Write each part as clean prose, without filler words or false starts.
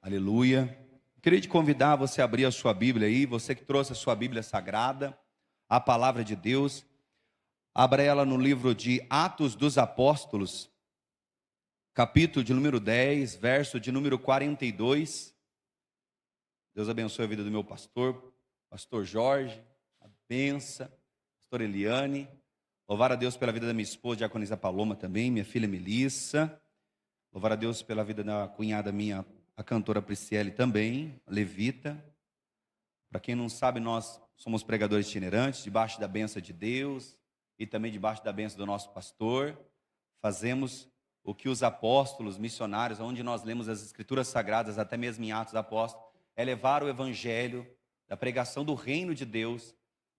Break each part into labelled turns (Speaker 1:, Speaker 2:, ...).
Speaker 1: Aleluia. Queria te convidar você a abrir a sua Bíblia aí, você que trouxe a sua Bíblia Sagrada, a Palavra de Deus. Abra ela no livro de Atos dos Apóstolos, capítulo de número 10, verso de número 42. Deus abençoe a vida do meu pastor, pastor Jorge, a benção, pastor Eliane. Louvar a Deus pela vida da minha esposa, diaconisa Paloma também, minha filha Melissa. Louvar a Deus pela vida da cunhada minha, a cantora Prisciele também, levita. Para quem não sabe, nós somos pregadores itinerantes, debaixo da bênção de Deus e também debaixo da bênção do nosso pastor. Fazemos o que os apóstolos, missionários, onde nós lemos as escrituras sagradas, até mesmo em Atos dos Apóstolos, é levar o evangelho da pregação do reino de Deus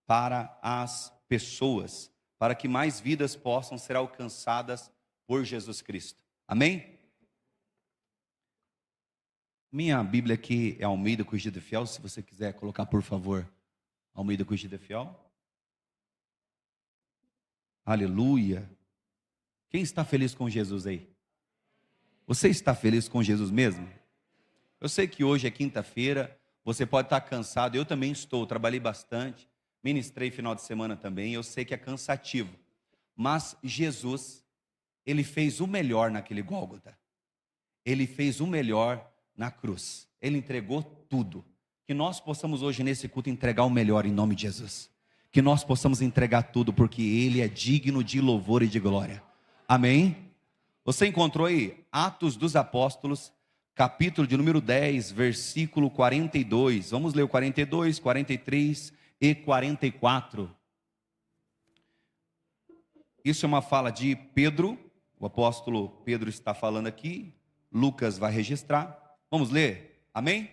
Speaker 1: para as pessoas, para que mais vidas possam ser alcançadas por Jesus Cristo. Amém? Minha Bíblia aqui é Almeida Corrigida Fiel, se você quiser colocar, por favor, Almeida Corrigida Fiel. Aleluia. Quem está feliz com Jesus aí? Você está feliz com Jesus mesmo? Eu sei que hoje é quinta-feira, você pode estar cansado, eu também estou, trabalhei bastante, ministrei final de semana também, eu sei que é cansativo, mas Jesus, Ele fez o melhor naquele Gólgota, Ele fez o melhor na cruz, Ele entregou tudo, que nós possamos hoje nesse culto entregar o melhor em nome de Jesus, que nós possamos entregar tudo, porque Ele é digno de louvor e de glória, amém? Você encontrou aí Atos dos Apóstolos, capítulo de número 10, versículo 42, vamos ler o 42, 43 e 44, isso é uma fala de Pedro, o apóstolo Pedro está falando aqui, Lucas vai registrar, vamos ler, amém?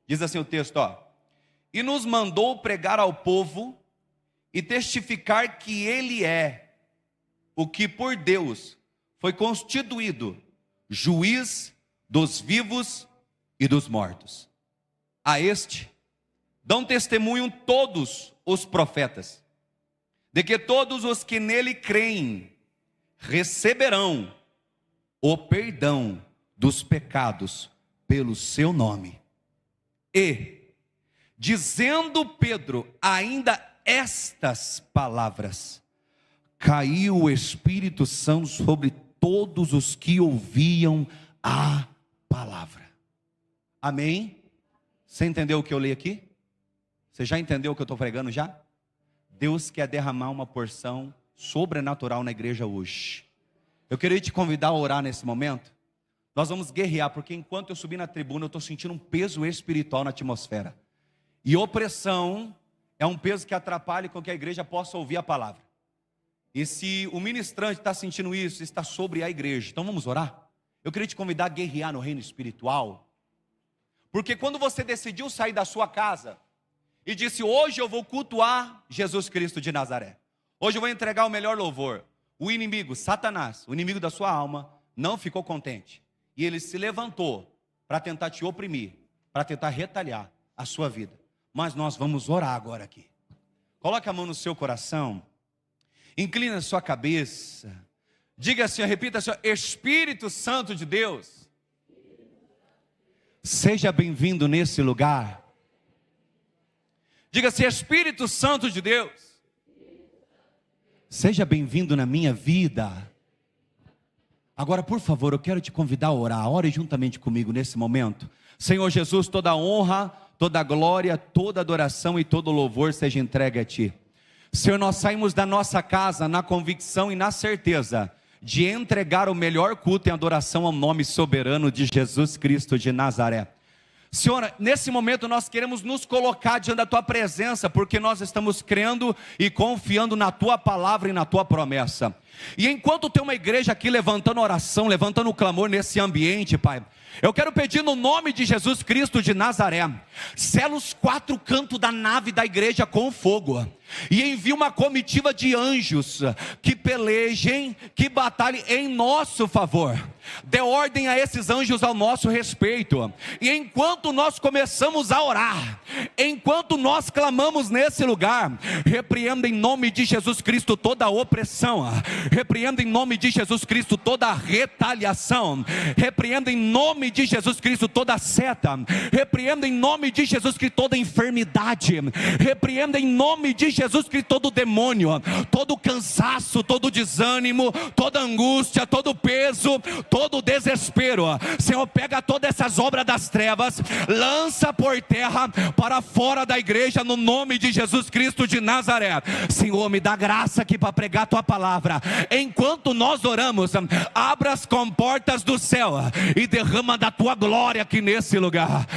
Speaker 1: Diz assim o texto, e nos mandou pregar ao povo e testificar que ele é o que por Deus foi constituído juiz dos vivos e dos mortos. A este dão testemunho todos os profetas, de que todos os que nele creem receberão o perdão dos pecados pelo seu nome. E, dizendo Pedro ainda estas palavras, caiu o Espírito Santo sobre todos os que ouviam a palavra. Amém? Você entendeu o que eu li aqui? Você já entendeu o que eu estou pregando já? Deus quer derramar uma porção sobrenatural na igreja hoje. Eu queria te convidar a orar nesse momento. Nós vamos guerrear, porque enquanto eu subir na tribuna, eu estou sentindo um peso espiritual na atmosfera. E opressão é um peso que atrapalha com que a igreja possa ouvir a palavra. E se o ministrante está sentindo isso, está sobre a igreja. Então vamos orar? Eu queria te convidar a guerrear no reino espiritual. Porque quando você decidiu sair da sua casa e disse, hoje eu vou cultuar Jesus Cristo de Nazaré. Hoje eu vou entregar o melhor louvor. O inimigo, Satanás, o inimigo da sua alma, não ficou contente. E ele se levantou para tentar te oprimir, para tentar retalhar a sua vida. Mas nós vamos orar agora aqui. Coloque a mão no seu coração. Inclina a sua cabeça. Diga assim, repita assim, Espírito Santo de Deus, seja bem-vindo nesse lugar. Diga assim, Espírito Santo de Deus, seja bem-vindo na minha vida. Agora, por favor, eu quero te convidar a orar. Ore juntamente comigo nesse momento. Senhor Jesus, toda a honra, toda a glória, toda a adoração e todo o louvor seja entregue a Ti. Senhor, nós saímos da nossa casa na convicção e na certeza de entregar o melhor culto e adoração ao nome soberano de Jesus Cristo de Nazaré. Senhor, nesse momento nós queremos nos colocar diante da Tua presença, porque nós estamos crendo e confiando na Tua palavra e na Tua promessa. E enquanto tem uma igreja aqui levantando oração, levantando clamor nesse ambiente, Pai, eu quero pedir no nome de Jesus Cristo de Nazaré, sela os 4 cantos da nave da igreja com fogo, e envia uma comitiva de anjos, que pelejem, que batalhem em nosso favor, dê ordem a esses anjos ao nosso respeito, e enquanto nós começamos a orar, enquanto nós clamamos nesse lugar, repreenda em nome de Jesus Cristo toda a opressão, Repreendo em nome de Jesus Cristo toda retaliação. Repreendo em nome de Jesus Cristo toda seta. Repreendo em nome de Jesus Cristo toda enfermidade. Repreendo em nome de Jesus Cristo todo demônio, todo cansaço, todo desânimo, toda angústia, todo peso, todo desespero. Senhor, pega todas essas obras das trevas, lança por terra para fora da igreja, no nome de Jesus Cristo de Nazaré. Senhor, me dá graça aqui para pregar a tua palavra. Enquanto nós oramos, abra as comportas do céu e derrama da tua glória aqui nesse lugar.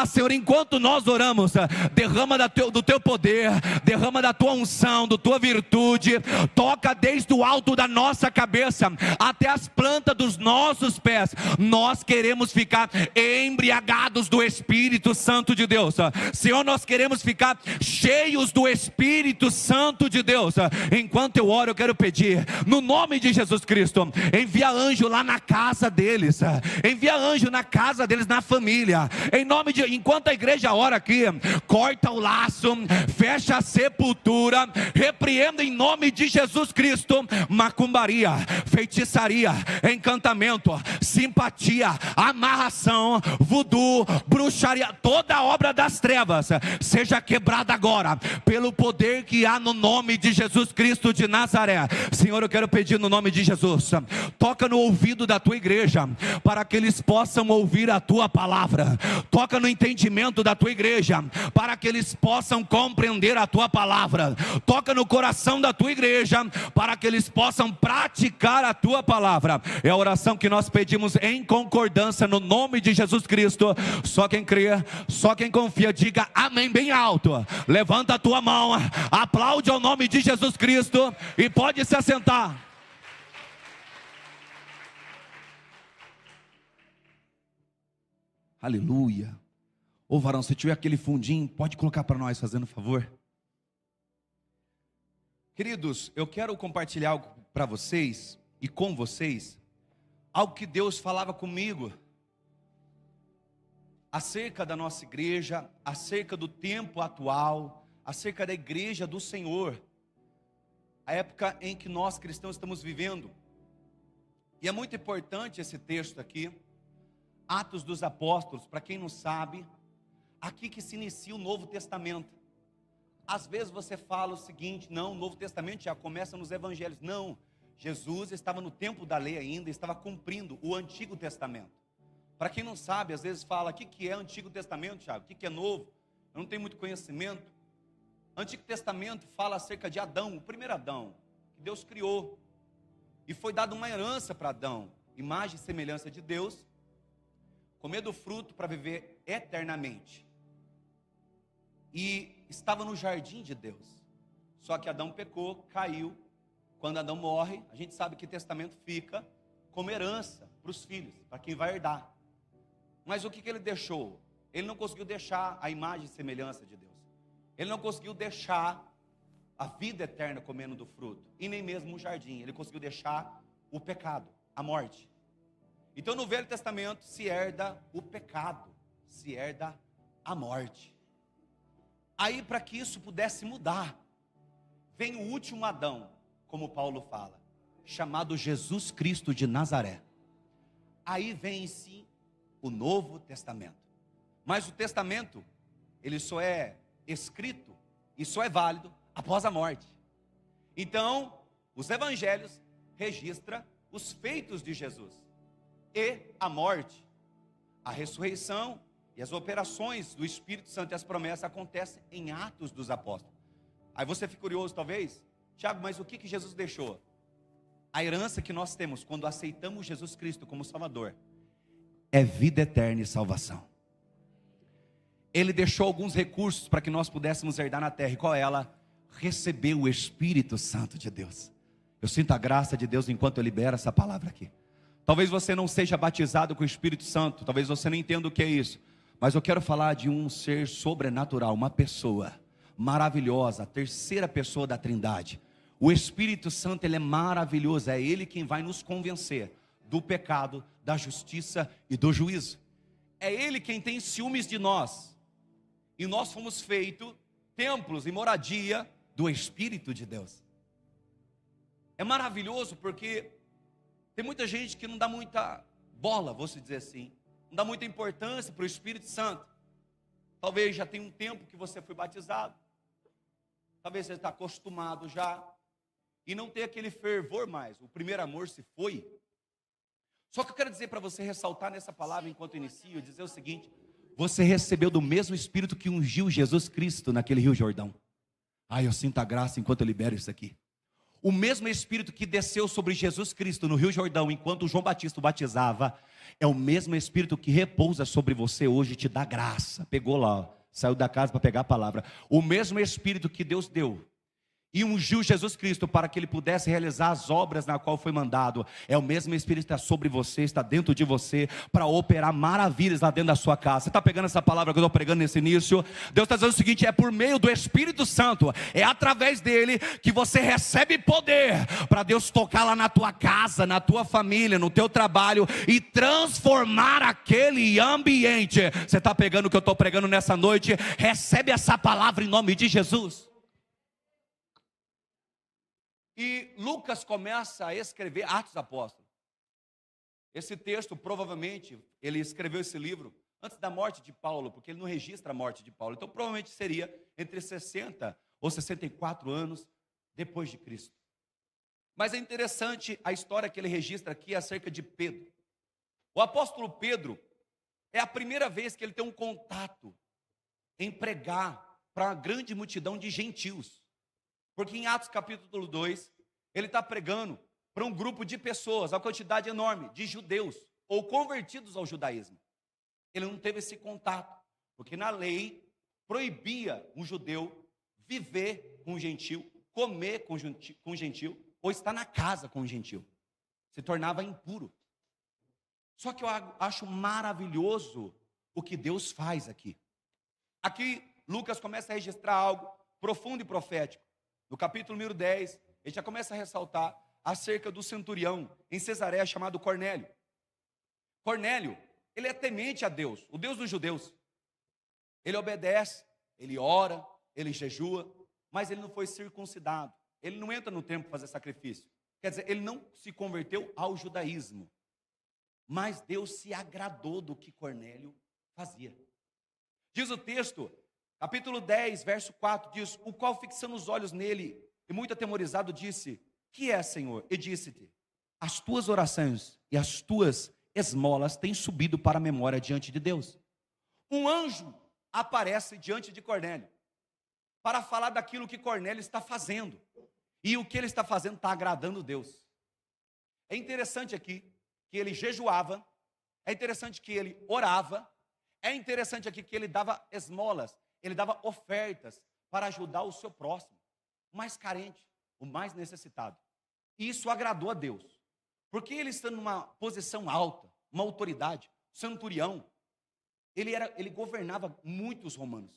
Speaker 1: Senhor, enquanto nós oramos, derrama do teu poder, derrama da tua unção, da tua virtude. Toca desde o alto da nossa cabeça até as plantas dos nossos pés. Nós queremos ficar embriagados do Espírito Santo de Deus. Senhor, nós queremos ficar cheios do Espírito Santo de Deus. Enquanto eu oro, eu quero pedir, no nome de Jesus Cristo, envia anjo lá na casa deles, envia anjo na casa deles, na família, em nome de, enquanto a igreja ora aqui, corta o laço, fecha a sepultura, repreenda em nome de Jesus Cristo, macumbaria, feitiçaria, encantamento, simpatia, amarração, voodoo, bruxaria, toda obra das trevas, seja quebrada agora, pelo poder que há no nome de Jesus Cristo de Nazaré. Senhor, eu quero pedir no nome de Jesus, toca no ouvido da tua igreja, para que eles possam ouvir a tua palavra. Toca no entendimento da tua igreja, para que eles possam compreender a tua palavra. Toca no coração da tua igreja, para que eles possam praticar a tua palavra. É a oração que nós pedimos em concordância no nome de Jesus Cristo. Só quem crê, só quem confia, diga amém bem alto. Levanta a tua mão, aplaude ao nome de Jesus Cristo e pode se assentar. Aleluia. Ô varão, se tiver aquele fundinho, pode colocar para nós, fazendo favor. Queridos, eu quero compartilhar algo para vocês e com vocês, algo que Deus falava comigo acerca da nossa igreja, acerca do tempo atual, acerca da igreja do Senhor, a época em que nós cristãos estamos vivendo. E é muito importante esse texto aqui, Atos dos Apóstolos. Para quem não sabe, aqui que se inicia o Novo Testamento. Às vezes você fala o seguinte: não, o Novo Testamento já começa nos Evangelhos. Não, Jesus estava no tempo da lei ainda, estava cumprindo o Antigo Testamento. Para quem não sabe, às vezes fala: o que é Antigo Testamento, Thiago? O que é Novo? Eu não tenho muito conhecimento. Antigo Testamento fala acerca de Adão, o primeiro Adão, que Deus criou. E foi dada uma herança para Adão, imagem e semelhança de Deus, comer do fruto para viver eternamente. E estava no jardim de Deus. Só que Adão pecou, caiu. Quando Adão morre, a gente sabe que testamento fica como herança para os filhos, para quem vai herdar. Mas o que ele deixou? Ele não conseguiu deixar a imagem e semelhança de Deus. Ele não conseguiu deixar a vida eterna comendo do fruto, e nem mesmo o jardim. Ele conseguiu deixar o pecado, a morte. Então no Velho Testamento se herda o pecado, se herda a morte. Aí, para que isso pudesse mudar, vem o último Adão, como Paulo fala, chamado Jesus Cristo de Nazaré. Aí vem em si o Novo Testamento. Mas o testamento, ele só é escrito e só é válido após a morte. Então, os evangelhos registram os feitos de Jesus e a morte, a ressurreição e as operações do Espírito Santo e as promessas acontecem em Atos dos Apóstolos. Aí você fica curioso talvez: Tiago, mas o que Jesus deixou? A herança que nós temos quando aceitamos Jesus Cristo como Salvador é vida eterna e salvação. Ele deixou alguns recursos para que nós pudéssemos herdar na terra. E qual é ela? Receber o Espírito Santo de Deus. Eu sinto a graça de Deus enquanto eu libero essa palavra aqui. Talvez você não seja batizado com o Espírito Santo, talvez você não entenda o que é isso, mas eu quero falar de um ser sobrenatural, uma pessoa maravilhosa, a terceira pessoa da Trindade. O Espírito Santo, ele é maravilhoso, é ele quem vai nos convencer do pecado, da justiça e do juízo. É ele quem tem ciúmes de nós. E nós fomos feitos templos e moradia do Espírito de Deus. É maravilhoso porque tem muita gente que não dá muita bola, vou se dizer assim, não dá muita importância para o Espírito Santo. Talvez já tenha um tempo que você foi batizado, talvez você está acostumado já, e não tem aquele fervor mais, o primeiro amor se foi. Só que eu quero dizer para você, ressaltar nessa palavra enquanto inicio, dizer o seguinte: você recebeu do mesmo Espírito que ungiu Jesus Cristo naquele Rio Jordão. Ai, eu sinto a graça enquanto eu libero isso aqui. O mesmo Espírito que desceu sobre Jesus Cristo no Rio Jordão, enquanto João Batista o batizava, é o mesmo Espírito que repousa sobre você hoje e te dá graça. Pegou lá, ó, saiu da casa para pegar a palavra. O mesmo Espírito que Deus deu e ungiu Jesus Cristo para que ele pudesse realizar as obras na qual foi mandado, é o mesmo Espírito que está sobre você, está dentro de você, para operar maravilhas lá dentro da sua casa. Você está pegando essa palavra que eu estou pregando nesse início? Deus está dizendo o seguinte: é por meio do Espírito Santo, é através dele que você recebe poder, para Deus tocar lá na tua casa, na tua família, no teu trabalho, e transformar aquele ambiente. Você está pegando o que eu estou pregando nessa noite? Recebe essa palavra em nome de Jesus. E Lucas começa a escrever Atos dos Apóstolos. Esse texto, provavelmente, ele escreveu esse livro antes da morte de Paulo, porque ele não registra a morte de Paulo. Então, provavelmente seria entre 60 ou 64 anos depois de Cristo. Mas é interessante a história que ele registra aqui acerca de Pedro. O apóstolo Pedro, é a primeira vez que ele tem um contato em pregar para uma grande multidão de gentios. Porque em Atos capítulo 2, ele está pregando para um grupo de pessoas, uma quantidade enorme de judeus, ou convertidos ao judaísmo. Ele não teve esse contato, porque na lei proibia um judeu viver com um gentil, comer com um gentil, ou estar na casa com um gentil. Se tornava impuro. Só que eu acho maravilhoso o que Deus faz aqui. Aqui Lucas começa a registrar algo profundo e profético. No capítulo número 10, ele já começa a ressaltar acerca do centurião em Cesareia chamado Cornélio. Cornélio, ele é temente a Deus, o Deus dos judeus. Ele obedece, ele ora, ele jejua, mas ele não foi circuncidado. Ele não entra no templo para fazer sacrifício. Quer dizer, ele não se converteu ao judaísmo. Mas Deus se agradou do que Cornélio fazia. Diz o texto, capítulo 10, verso 4, diz: o qual, fixando os olhos nele, e muito atemorizado, disse: que é, Senhor? E disse-te: as tuas orações e as tuas esmolas têm subido para a memória diante de Deus. Um anjo aparece diante de Cornélio, para falar daquilo que Cornélio está fazendo, e o que ele está fazendo está agradando Deus. É interessante aqui, que ele jejuava, é interessante que ele orava, é interessante aqui que ele dava esmolas, ele dava ofertas para ajudar o seu próximo, o mais carente, o mais necessitado. E isso agradou a Deus, porque ele estando numa posição alta, uma autoridade, centurião, ele governava muitos romanos.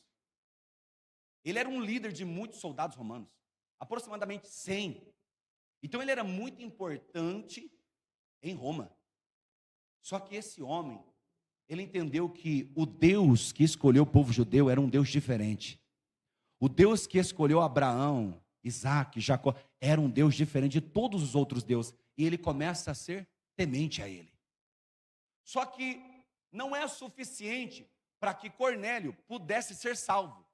Speaker 1: Ele era um líder de muitos soldados romanos, aproximadamente 100. Então ele era muito importante em Roma. Só que esse homem, ele entendeu que o Deus que escolheu o povo judeu era um Deus diferente. O Deus que escolheu Abraão, Isaac, Jacó, era um Deus diferente de todos os outros deuses. E ele começa a ser temente a ele. Só que não é suficiente para que Cornélio pudesse ser salvo.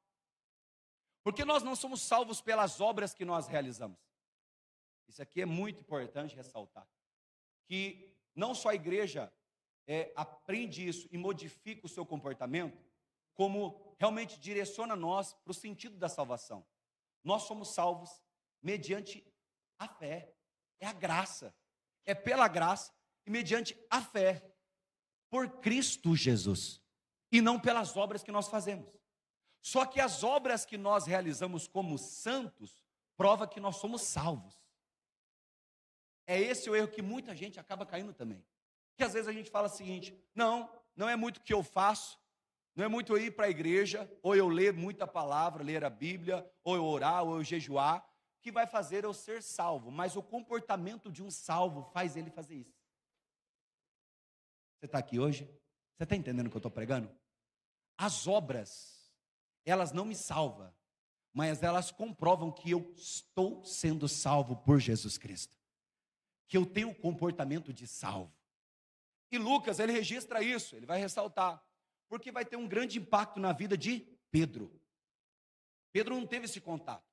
Speaker 1: Porque nós não somos salvos pelas obras que nós realizamos. Isso aqui é muito importante ressaltar. Que não só a igreja aprende isso e modifica o seu comportamento, como realmente direciona nós para o sentido da salvação. Nós somos salvos mediante a fé, é a graça, é pela graça e mediante a fé, por Cristo Jesus, e não pelas obras que nós fazemos. Só que as obras que nós realizamos como santos, prova que nós somos salvos. É esse o erro que muita gente acaba caindo também. Que às vezes a gente fala o seguinte: não é muito o que eu faço, não é muito eu ir para a igreja, ou eu ler muita palavra, ler a Bíblia, ou eu orar, ou eu jejuar, que vai fazer eu ser salvo. Mas o comportamento de um salvo faz ele fazer isso. Você está aqui hoje? Você está entendendo o que eu estou pregando? As obras, elas não me salvam,
Speaker 2: mas elas comprovam que eu estou sendo salvo por Jesus Cristo, que eu tenho o comportamento de salvo. E Lucas, ele registra isso, ele vai ressaltar, porque vai ter um grande impacto na vida de Pedro. Pedro não teve esse contato.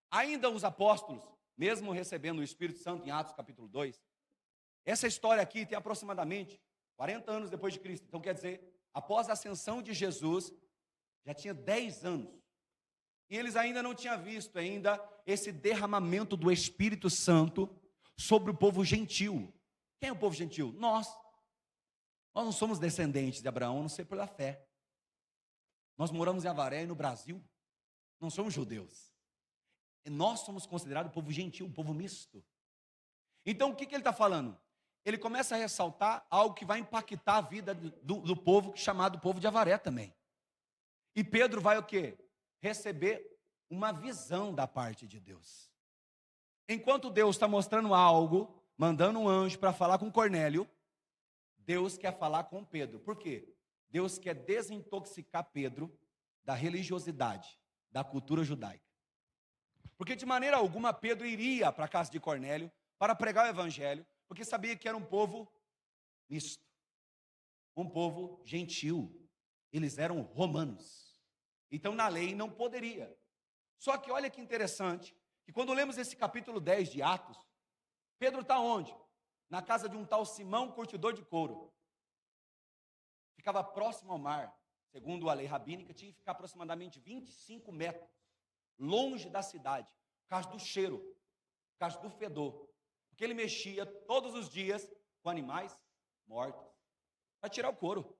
Speaker 2: Ainda os apóstolos, mesmo recebendo o Espírito Santo em Atos capítulo 2, essa história aqui tem aproximadamente 40 anos depois de Cristo. Então quer dizer, após a ascensão de Jesus, já tinha 10 anos. E eles ainda não tinham visto ainda esse derramamento do Espírito Santo sobre o povo gentil. Quem é o povo gentil? Nós. Nós não somos descendentes de Abraão, a não ser pela fé. Nós moramos em Avaré e no Brasil. Não somos judeus. E nós somos considerados povo gentil, um povo misto. Então o que ele está falando? Ele começa a ressaltar algo que vai impactar a vida do povo, chamado povo de Avaré também. E Pedro vai o quê? Receber uma visão da parte de Deus. Enquanto Deus está mostrando algo, mandando um anjo para falar com Cornélio, Deus quer falar com Pedro. Por quê? Deus quer desintoxicar Pedro da religiosidade, da cultura judaica. Porque de maneira alguma Pedro iria para a casa de Cornélio para pregar o evangelho, porque sabia que era um povo misto, um povo gentil. Eles eram romanos. Então na lei não poderia. Só que olha que interessante, que quando lemos esse capítulo 10 de Atos, Pedro está onde? Na casa de um tal Simão, curtidor de couro. Ficava próximo ao mar. Segundo a lei rabínica, tinha que ficar aproximadamente 25 metros longe da cidade, por causa do cheiro, por causa do fedor. Porque ele mexia todos os dias com animais mortos, para tirar o couro,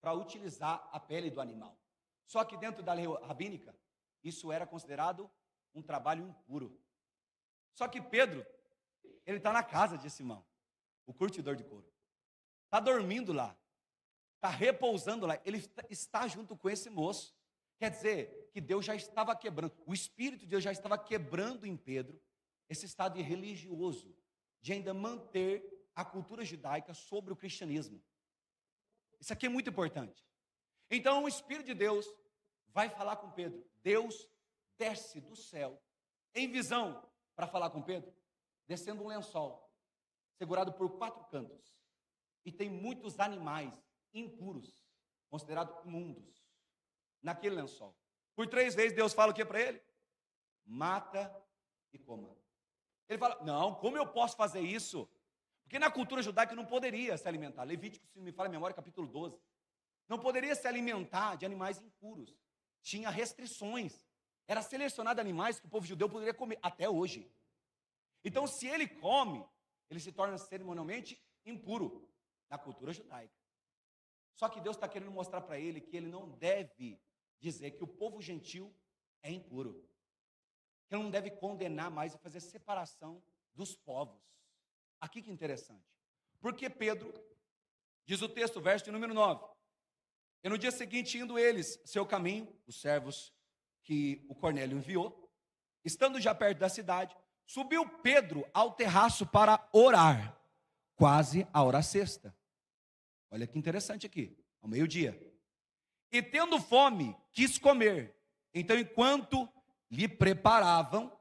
Speaker 2: para utilizar a pele do animal. Só que dentro da lei rabínica, isso era considerado um trabalho impuro. Só que Pedro, ele está na casa de Simão, o curtidor de couro. Está dormindo lá, está repousando lá, ele está junto com esse moço. Quer dizer que Deus já estava quebrando, o Espírito de Deus já estava quebrando em Pedro esse estado religioso, de ainda manter a cultura judaica sobre o cristianismo. Isso aqui é muito importante. Então o Espírito de Deus vai falar com Pedro. Deus desce do céu, em visão, para falar com Pedro, descendo um lençol, segurado por 4 cantos. E tem muitos animais impuros, considerados imundos, naquele lençol. Por 3 vezes Deus fala o que para ele? Mata e coma. Ele fala, não, como eu posso fazer isso? Porque na cultura judaica não poderia se alimentar. Levítico, se me fala a memória, capítulo 12. Não poderia se alimentar de animais impuros. Tinha restrições. Era selecionado animais que o povo judeu poderia comer, até hoje. Então, se ele come, ele se torna cerimonialmente impuro na cultura judaica. Só que Deus está querendo mostrar para ele que ele não deve dizer que o povo gentil é impuro. Que ele não deve condenar mais e fazer separação dos povos. Aqui que interessante. Porque Pedro, diz o texto, verso de número 9. E no dia seguinte, indo eles seu caminho, os servos que o Cornélio enviou, estando já perto da cidade, subiu Pedro ao terraço para orar, quase a hora sexta. Olha que interessante aqui, ao meio-dia. E tendo fome, quis comer. Então, enquanto lhe preparavam,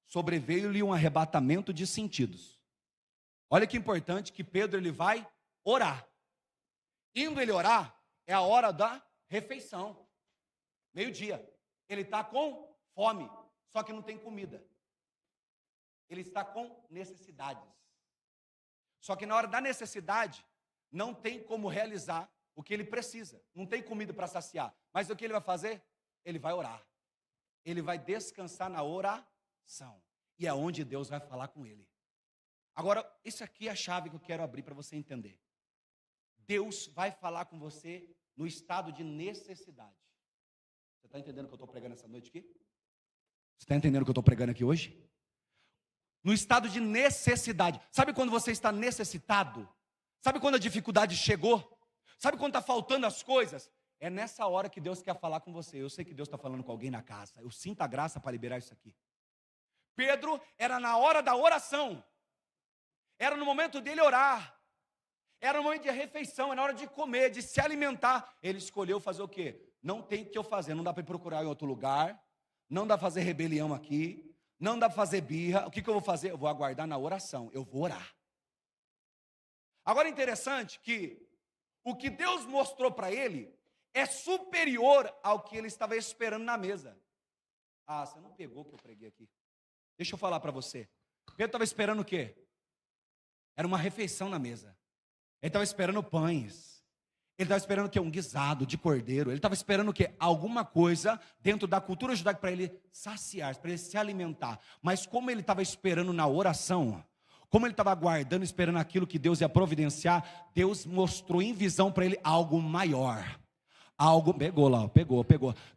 Speaker 2: sobreveio-lhe um arrebatamento de sentidos. Olha que importante que Pedro ele vai orar. Indo ele orar, é a hora da refeição. Meio-dia. Ele está com fome, só que não tem comida. Ele está com necessidades. Só que na hora da necessidade, não tem como realizar o que ele precisa. Não tem comida para saciar. Mas o que ele vai fazer? Ele vai orar. Ele vai descansar na oração. E é onde Deus vai falar com ele. Agora, isso aqui é a chave que eu quero abrir para você entender. Deus vai falar com você no estado de necessidade. Você está entendendo o que eu estou pregando essa noite aqui? Você está entendendo o que eu estou pregando aqui hoje? No estado de necessidade. Sabe quando você está necessitado? Sabe quando a dificuldade chegou? Sabe quando está faltando as coisas? É nessa hora que Deus quer falar com você. Eu sei que Deus está falando com alguém na casa. Eu sinto a graça para liberar isso aqui. Pedro era na hora da oração. Era no momento dele orar. Era no momento de refeição, era na hora de comer, de se alimentar. Ele escolheu fazer o quê? Não tem o que eu fazer, não dá para procurar em outro lugar. não dá para fazer rebelião aqui, não dá para fazer birra. O que eu vou fazer? Eu vou aguardar na oração, eu vou orar. Agora é interessante que o que Deus mostrou para ele é superior ao que ele estava esperando na mesa. Ah, você não pegou o que eu preguei aqui. Deixa eu falar para você. Pedro estava esperando o quê? Era uma refeição na mesa. Ele estava esperando pães. Ele estava esperando o quê? Um guisado de cordeiro. Ele estava esperando o quê? Alguma coisa dentro da cultura judaica para ele saciar, para ele se alimentar. Mas como ele estava esperando na oração, como ele estava aguardando, esperando aquilo que Deus ia providenciar, Deus mostrou em visão para ele algo maior. Algo, pegou lá, pegou.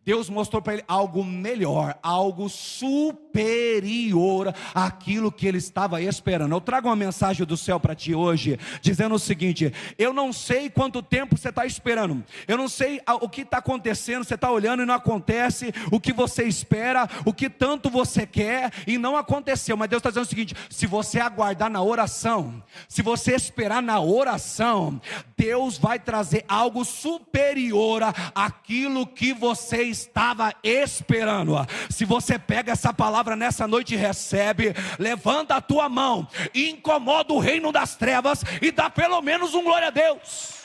Speaker 2: Deus mostrou para ele algo melhor, algo superior àquilo que ele estava esperando. Eu trago uma mensagem do céu para ti hoje, dizendo o seguinte: eu não sei quanto tempo você está esperando, eu não sei o que está acontecendo, você está olhando e não acontece o que você espera, o que tanto você quer e não aconteceu, mas Deus está dizendo o seguinte: se você aguardar na oração, se você esperar na oração, Deus vai trazer algo superior aquilo que você estava esperando. Se você pega essa palavra nessa noite e recebe, levanta a tua mão, incomoda o reino das trevas e dá pelo menos um glória a Deus.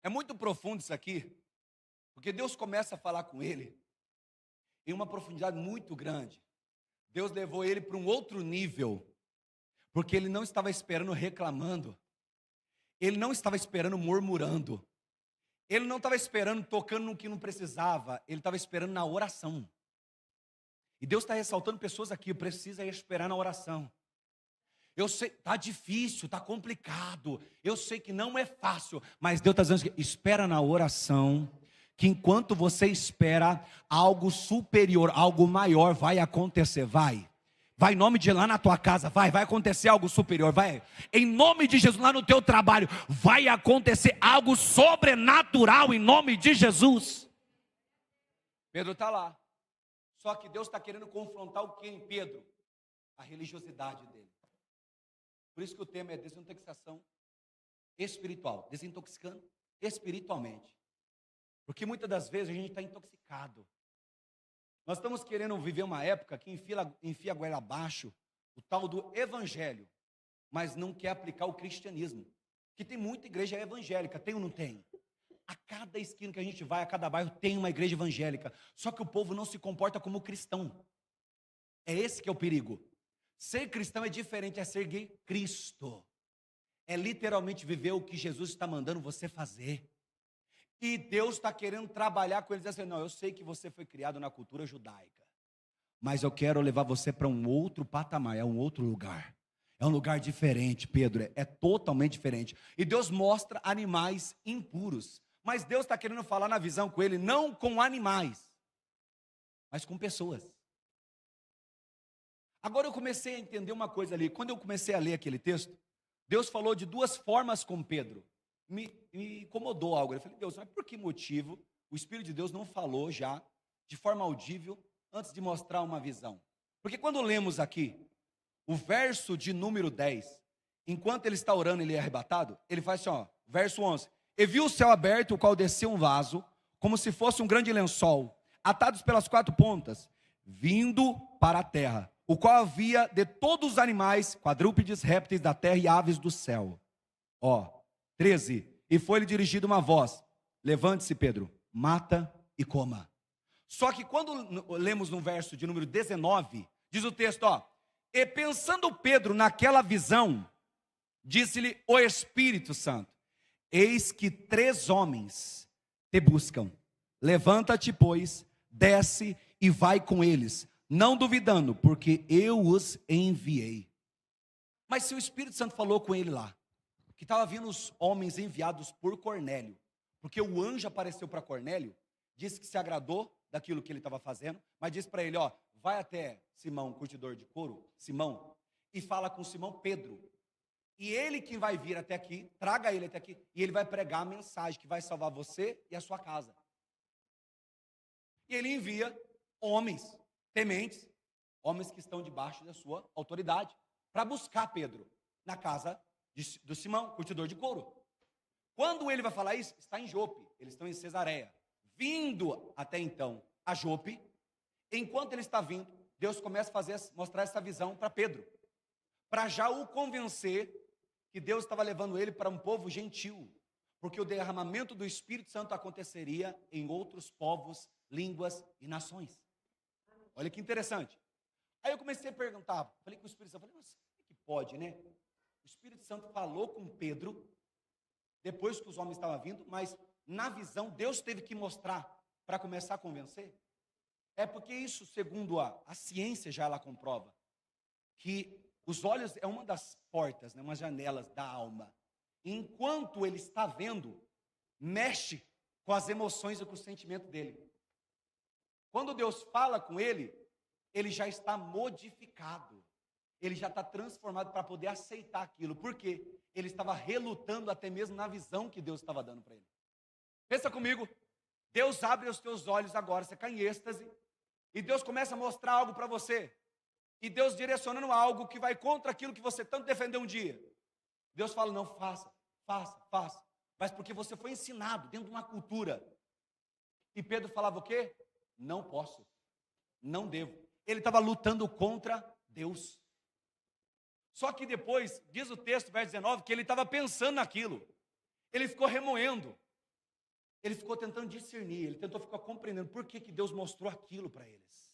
Speaker 2: É muito profundo isso aqui, porque Deus começa a falar com ele em uma profundidade muito grande. Deus levou ele para um outro nível, porque ele não estava esperando reclamando, ele não estava esperando murmurando, ele não estava esperando tocando no que não precisava, ele estava esperando na oração. E Deus está ressaltando pessoas aqui: precisa esperar na oração. Eu sei, está difícil, está complicado, eu sei que não é fácil, mas Deus está dizendo que espera na oração, que enquanto você espera, algo superior, algo maior vai acontecer. Vai em nome de lá na tua casa, vai acontecer algo superior, vai, em nome de Jesus, lá no teu trabalho, vai acontecer algo sobrenatural, em nome de Jesus. Pedro está lá, só que Deus está querendo confrontar o que em Pedro? A religiosidade dele. Por isso que o tema é desintoxicação espiritual, desintoxicando espiritualmente, porque muitas das vezes a gente está intoxicado. Nós estamos querendo viver uma época que enfia a goela abaixo o tal do evangelho, mas não quer aplicar o cristianismo. Que tem muita igreja evangélica, tem ou não tem? A cada esquina que a gente vai, a cada bairro tem uma igreja evangélica, só que o povo não se comporta como cristão. É esse que é o perigo. Ser cristão é diferente, é seguir Cristo. É literalmente viver o que Jesus está mandando você fazer. E Deus está querendo trabalhar com eles, assim: não, eu sei que você foi criado na cultura judaica, mas eu quero levar você para um outro patamar, é um outro lugar. É um lugar diferente, Pedro, é totalmente diferente. E Deus mostra animais impuros, mas Deus está querendo falar na visão com ele, não com animais, mas com pessoas. Agora eu comecei a entender uma coisa ali. Quando eu comecei a ler aquele texto, Deus falou de duas formas com Pedro. Me incomodou algo. Eu falei: Deus, mas por que motivo o Espírito de Deus não falou já de forma audível antes de mostrar uma visão? Porque quando lemos aqui o verso de número 10, enquanto ele está orando, ele é arrebatado, ele faz assim, ó, verso 11: e viu o céu aberto, o qual desceu um vaso, como se fosse um grande lençol, atados pelas quatro pontas, vindo para a terra, o qual havia de todos os animais, quadrúpedes, répteis da terra e aves do céu. Ó, 13, e foi-lhe dirigida uma voz: levante-se, Pedro, mata e coma. Só que quando lemos no verso de número 19, diz o texto, ó, e pensando Pedro naquela visão, disse-lhe o Espírito Santo: eis que 3 homens te buscam, levanta-te, pois, desce e vai com eles, não duvidando, porque eu os enviei. Mas se o Espírito Santo falou com ele lá, que estava vindo os homens enviados por Cornélio, porque o anjo apareceu para Cornélio, disse que se agradou daquilo que ele estava fazendo, mas disse para ele, ó, vai até Simão, curtidor de couro, Simão, e fala com Simão Pedro, e ele que vai vir até aqui, traga ele até aqui, e ele vai pregar a mensagem que vai salvar você e a sua casa. E ele envia homens tementes, homens que estão debaixo da sua autoridade, para buscar Pedro na casa do Simão, curtidor de couro. Quando ele vai falar isso, está em Jope, eles estão em Cesareia. Vindo até então a Jope, enquanto ele está vindo, Deus começa a mostrar essa visão para Pedro, para já o convencer que Deus estava levando ele para um povo gentil, porque o derramamento do Espírito Santo aconteceria em outros povos, línguas e nações. Olha que interessante. Aí eu comecei a perguntar, falei com o Espírito Santo, falei, mas como é que pode, né? O Espírito Santo falou com Pedro, depois que os homens estavam vindo, mas na visão Deus teve que mostrar para começar a convencer. É porque isso, segundo a ciência já ela comprova, que os olhos é uma das portas, né, umas janelas da alma. Enquanto ele está vendo, mexe com as emoções e com o sentimento dele. Quando Deus fala com ele, ele já está modificado. Ele já está transformado para poder aceitar aquilo. Por quê? Ele estava relutando até mesmo na visão que Deus estava dando para ele. Pensa comigo, Deus abre os teus olhos agora, você cai em êxtase, e Deus começa a mostrar algo para você. E Deus direcionando algo que vai contra aquilo que você tanto defendeu um dia. Deus fala, não, faça. Mas porque você foi ensinado dentro de uma cultura. E Pedro falava o quê? Não posso, não devo. Ele estava lutando contra Deus. Só que depois, diz o texto, verso 19, que ele estava pensando naquilo. Ele ficou remoendo. Ele ficou tentando discernir, ele tentou ficar compreendendo por que Deus mostrou aquilo para eles.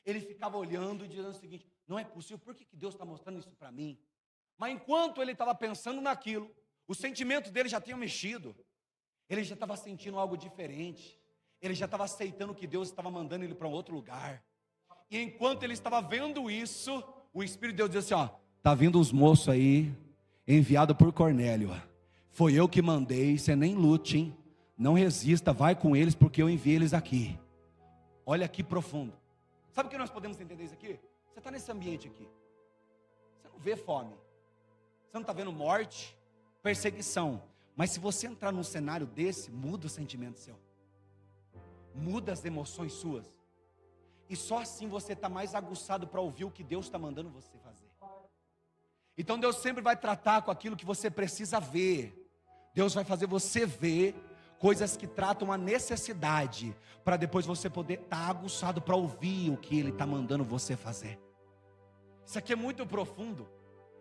Speaker 2: Ele ficava olhando e dizendo o seguinte, não é possível, por que Deus está mostrando isso para mim? Mas enquanto ele estava pensando naquilo, os sentimentos dele já tinham mexido. Ele já estava sentindo algo diferente. Ele já estava aceitando que Deus estava mandando ele para um outro lugar. E enquanto ele estava vendo isso, o Espírito de Deus disse assim, ó, tá vindo uns moços aí, enviado por Cornélio. Foi eu que mandei, você nem lute, hein? Não resista, vai com eles, porque eu enviei eles aqui. Olha que profundo. Sabe o que nós podemos entender isso aqui? Você está nesse ambiente aqui. Você não vê fome. Você não está vendo morte, perseguição. Mas se você entrar num cenário desse, muda o sentimento seu. Muda as emoções suas. E só assim você está mais aguçado para ouvir o que Deus está mandando você fazer. Então Deus sempre vai tratar com aquilo que você precisa ver. Deus vai fazer você ver coisas que tratam a necessidade, para depois você poder estar aguçado para ouvir o que Ele está mandando você fazer. Isso aqui é muito profundo.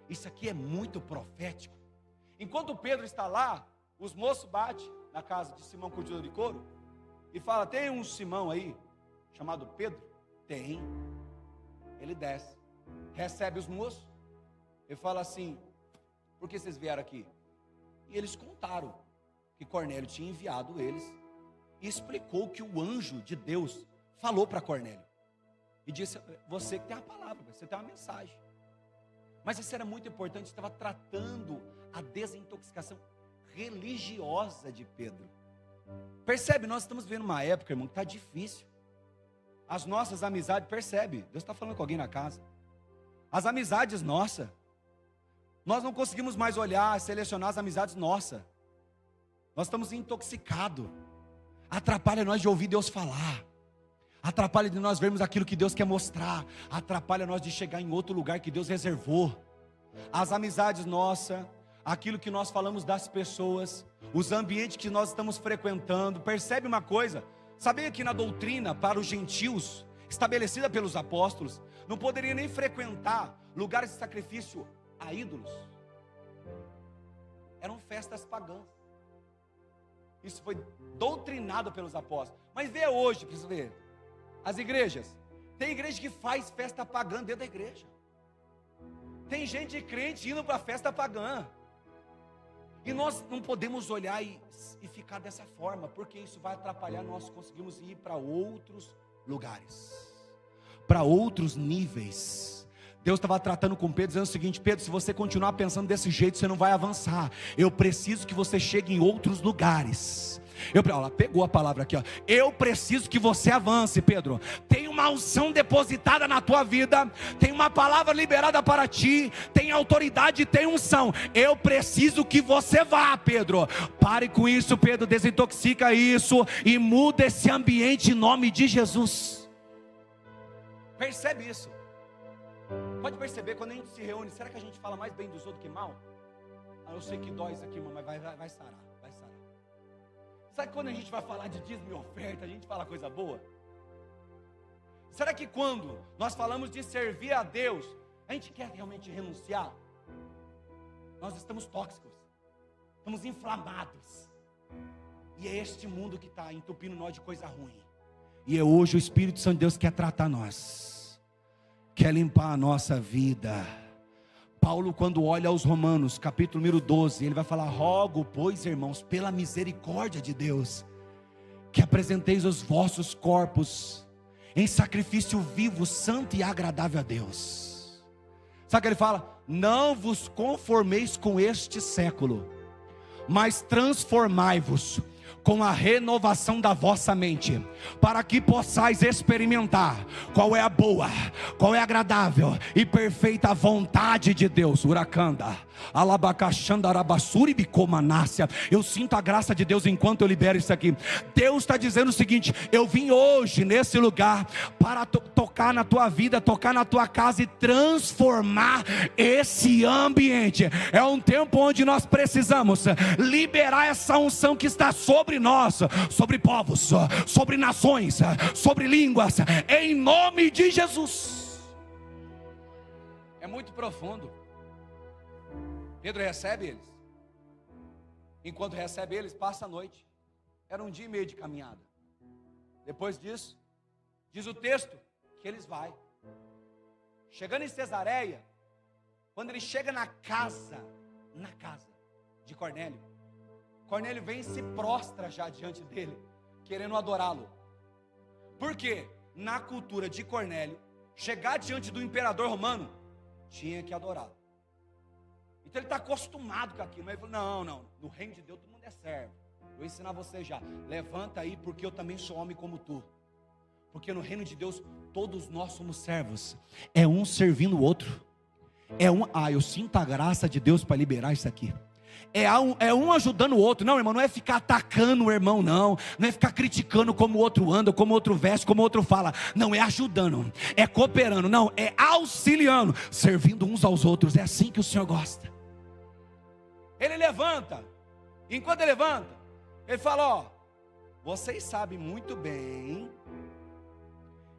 Speaker 2: Isso aqui é muito profético. Enquanto Pedro está lá, os moços batem na casa de Simão Curtidor de Couro e fala, tem um Simão aí, chamado Pedro? Tem. Ele desce, recebe os moços e fala assim, por que vocês vieram aqui? E eles contaram que Cornélio tinha enviado eles e explicou que o anjo de Deus falou para Cornélio e disse, você que tem a palavra, você tem uma mensagem. Mas isso era muito importante, estava tratando a desintoxicação religiosa de Pedro. Percebe, nós estamos vivendo uma época, irmão, que está difícil. As nossas amizades, percebe, Deus está falando com alguém na casa. As amizades nossas, nós não conseguimos mais olhar, selecionar as amizades nossas. Nós estamos intoxicados. Atrapalha nós de ouvir Deus falar. Atrapalha de nós vermos aquilo que Deus quer mostrar. Atrapalha nós de chegar em outro lugar que Deus reservou. As amizades nossas, aquilo que nós falamos das pessoas, os ambientes que nós estamos frequentando. Percebe uma coisa? Sabia que na doutrina para os gentios, estabelecida pelos apóstolos, não poderia nem frequentar lugares de sacrifício a ídolos. Eram festas pagãs. Isso foi doutrinado pelos apóstolos. Mas vê hoje, precisa ver. As igrejas. Tem igreja que faz festa pagã dentro da igreja. Tem gente crente indo para a festa pagã. E nós não podemos olhar e ficar dessa forma, porque isso vai atrapalhar nós conseguimos ir para outros lugares, para outros níveis. Deus estava tratando com Pedro, dizendo o seguinte, Pedro, se você continuar pensando desse jeito, você não vai avançar. Eu preciso que você chegue em outros lugares. Ela pegou a palavra aqui, ó. Eu preciso que você avance, Pedro. Tem uma unção depositada na tua vida, tem uma palavra liberada para ti, tem autoridade, tem unção. Eu preciso que você vá, Pedro. Pare com isso, Pedro, desintoxica isso e muda esse ambiente em nome de Jesus. Percebe isso? Pode perceber, quando a gente se reúne, será que a gente fala mais bem dos outros que mal? Eu sei que dói isso aqui, irmão, mas vai sarar. Sabe quando a gente vai falar de dízimo e oferta, a gente fala coisa boa? Será que quando nós falamos de servir a Deus, a gente quer realmente renunciar? Nós estamos tóxicos, estamos inflamados. E é este mundo que está entupindo nós de coisa ruim. E é hoje o Espírito Santo de Deus quer tratar nós, quer limpar a nossa vida. Paulo, quando olha aos Romanos, capítulo número 12, ele vai falar: rogo, pois, irmãos, pela misericórdia de Deus, que apresenteis os vossos corpos em sacrifício vivo, santo e agradável a Deus. Sabe o que ele fala? Não vos conformeis com este século, mas transformai-vos com a renovação da vossa mente, para que possais experimentar qual é a boa, qual é a agradável e perfeita vontade de Deus. Uracanda, alabacaxandarabassuri bicomanácia. Eu sinto a graça de Deus enquanto eu libero isso aqui. Deus está dizendo o seguinte: eu vim hoje nesse lugar para tocar na tua vida, tocar na tua casa e transformar esse ambiente. É um tempo onde nós precisamos liberar essa unção que está sobre nós, sobre povos, sobre nações, sobre línguas, em nome de Jesus. É muito profundo. Pedro recebe eles. Enquanto recebe eles, passa a noite. Era 1 dia e meio de caminhada. Depois disso, diz o texto que eles vão. Chegando em Cesareia, quando ele chega na casa de Cornélio, Cornélio vem e se prostra já diante dele, querendo adorá-lo. Por quê? Na cultura de Cornélio, chegar diante do imperador romano, tinha que adorá-lo. Então ele está acostumado com aquilo, mas ele falou: não, no reino de Deus todo mundo é servo. Eu vou ensinar você já, levanta aí, porque eu também sou homem como tu. Porque no reino de Deus, todos nós somos servos, é um servindo o outro. Eu sinto a graça de Deus para liberar isso aqui. É um ajudando o outro. Não, irmão, não é ficar atacando o irmão, não é ficar criticando como o outro anda, como o outro veste, como o outro fala. Não, é ajudando, é cooperando, não, é auxiliando, servindo uns aos outros. É assim que o Senhor gosta. Ele levanta. Enquanto ele levanta, ele fala: vocês sabem muito bem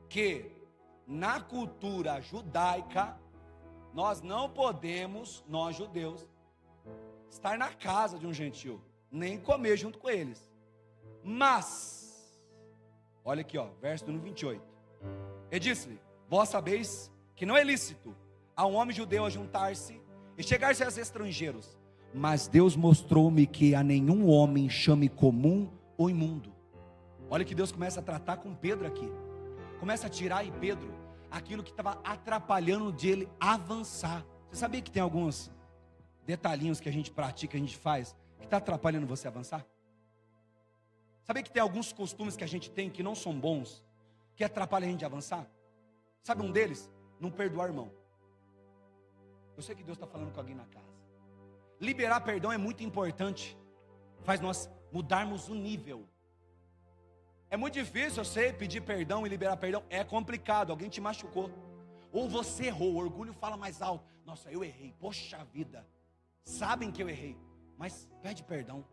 Speaker 2: que na cultura judaica nós não podemos, nós judeus, estar na casa de um gentil, nem comer junto com eles. Mas, olha aqui, verso número 28. Ele disse-lhe: vós sabeis que não é lícito a um homem judeu ajuntar-se e chegar-se aos estrangeiros, mas Deus mostrou-me que a nenhum homem chame comum ou imundo. Olha que Deus começa a tratar com Pedro aqui, começa a tirar em Pedro aquilo que estava atrapalhando dele avançar. Você sabia que tem alguns detalhinhos que a gente pratica, a gente faz, que está atrapalhando você avançar? Sabia que tem alguns costumes que a gente tem que não são bons, que atrapalham a gente de avançar? Sabe um deles? Não perdoar irmão. Eu sei que Deus está falando com alguém na casa. Liberar perdão é muito importante, faz nós mudarmos o nível. É muito difícil, eu sei, pedir perdão e liberar perdão, é complicado. Alguém te machucou, ou você errou, o orgulho fala mais alto: nossa, eu errei, poxa vida. Sabem que eu errei, mas pede perdão.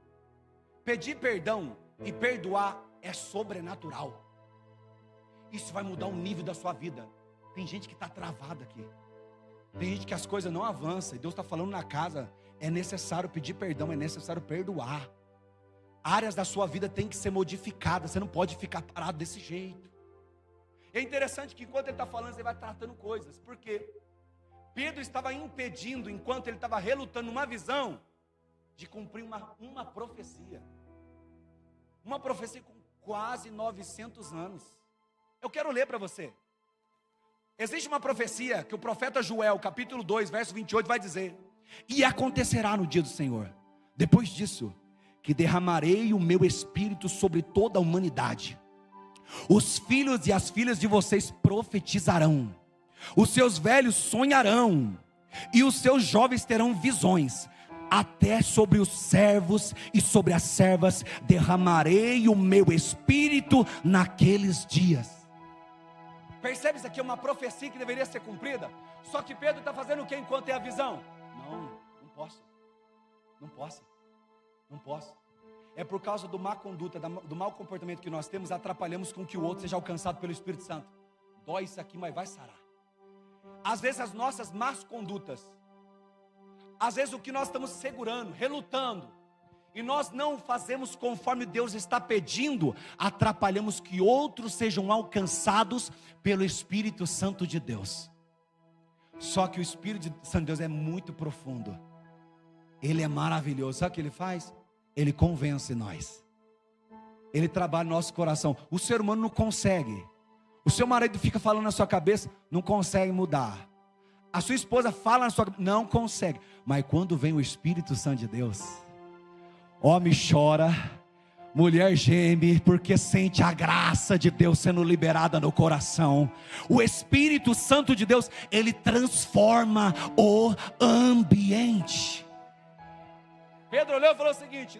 Speaker 2: Pedir perdão e perdoar é sobrenatural. Isso vai mudar o nível da sua vida. Tem gente que está travada aqui, tem gente que as coisas não avançam, e Deus está falando na casa: é necessário pedir perdão, é necessário perdoar. Áreas da sua vida têm que ser modificadas, você não pode ficar parado desse jeito. É interessante que enquanto ele está falando, ele vai tratando coisas. Por quê? Pedro estava impedindo, enquanto ele estava relutando numa visão, de cumprir uma profecia. Uma profecia com quase 900 anos. Eu quero ler para você. Existe uma profecia que o profeta Joel, capítulo 2, verso 28, vai dizer: e acontecerá no dia do Senhor, depois disso, que derramarei o meu espírito sobre toda a humanidade. Os filhos e as filhas de vocês profetizarão, os seus velhos sonharão, e os seus jovens terão visões. Até sobre os servos e sobre as servas derramarei o meu espírito naqueles dias. Percebe, isso aqui é uma profecia que deveria ser cumprida. Só que Pedro está fazendo o que enquanto tem a visão? Não posso. é por causa do má conduta, do mau comportamento que nós temos, atrapalhamos com que o outro seja alcançado pelo Espírito Santo. Dói isso aqui, mas vai sarar. Às vezes as nossas más condutas, às vezes o que nós estamos segurando, relutando, e nós não fazemos conforme Deus está pedindo, atrapalhamos que outros sejam alcançados pelo Espírito Santo de Deus. Só que o Espírito Santo de Deus é muito profundo, ele é maravilhoso. Sabe o que ele faz? Ele convence nós, ele trabalha no nosso coração. O ser humano não consegue. O seu marido fica falando na sua cabeça, não consegue mudar. A sua esposa fala na sua cabeça, não consegue. Mas quando vem o Espírito Santo de Deus, homem chora, mulher geme, porque sente a graça de Deus sendo liberada no coração. O Espírito Santo de Deus, ele transforma o ambiente. Pedro olhou e falou o seguinte: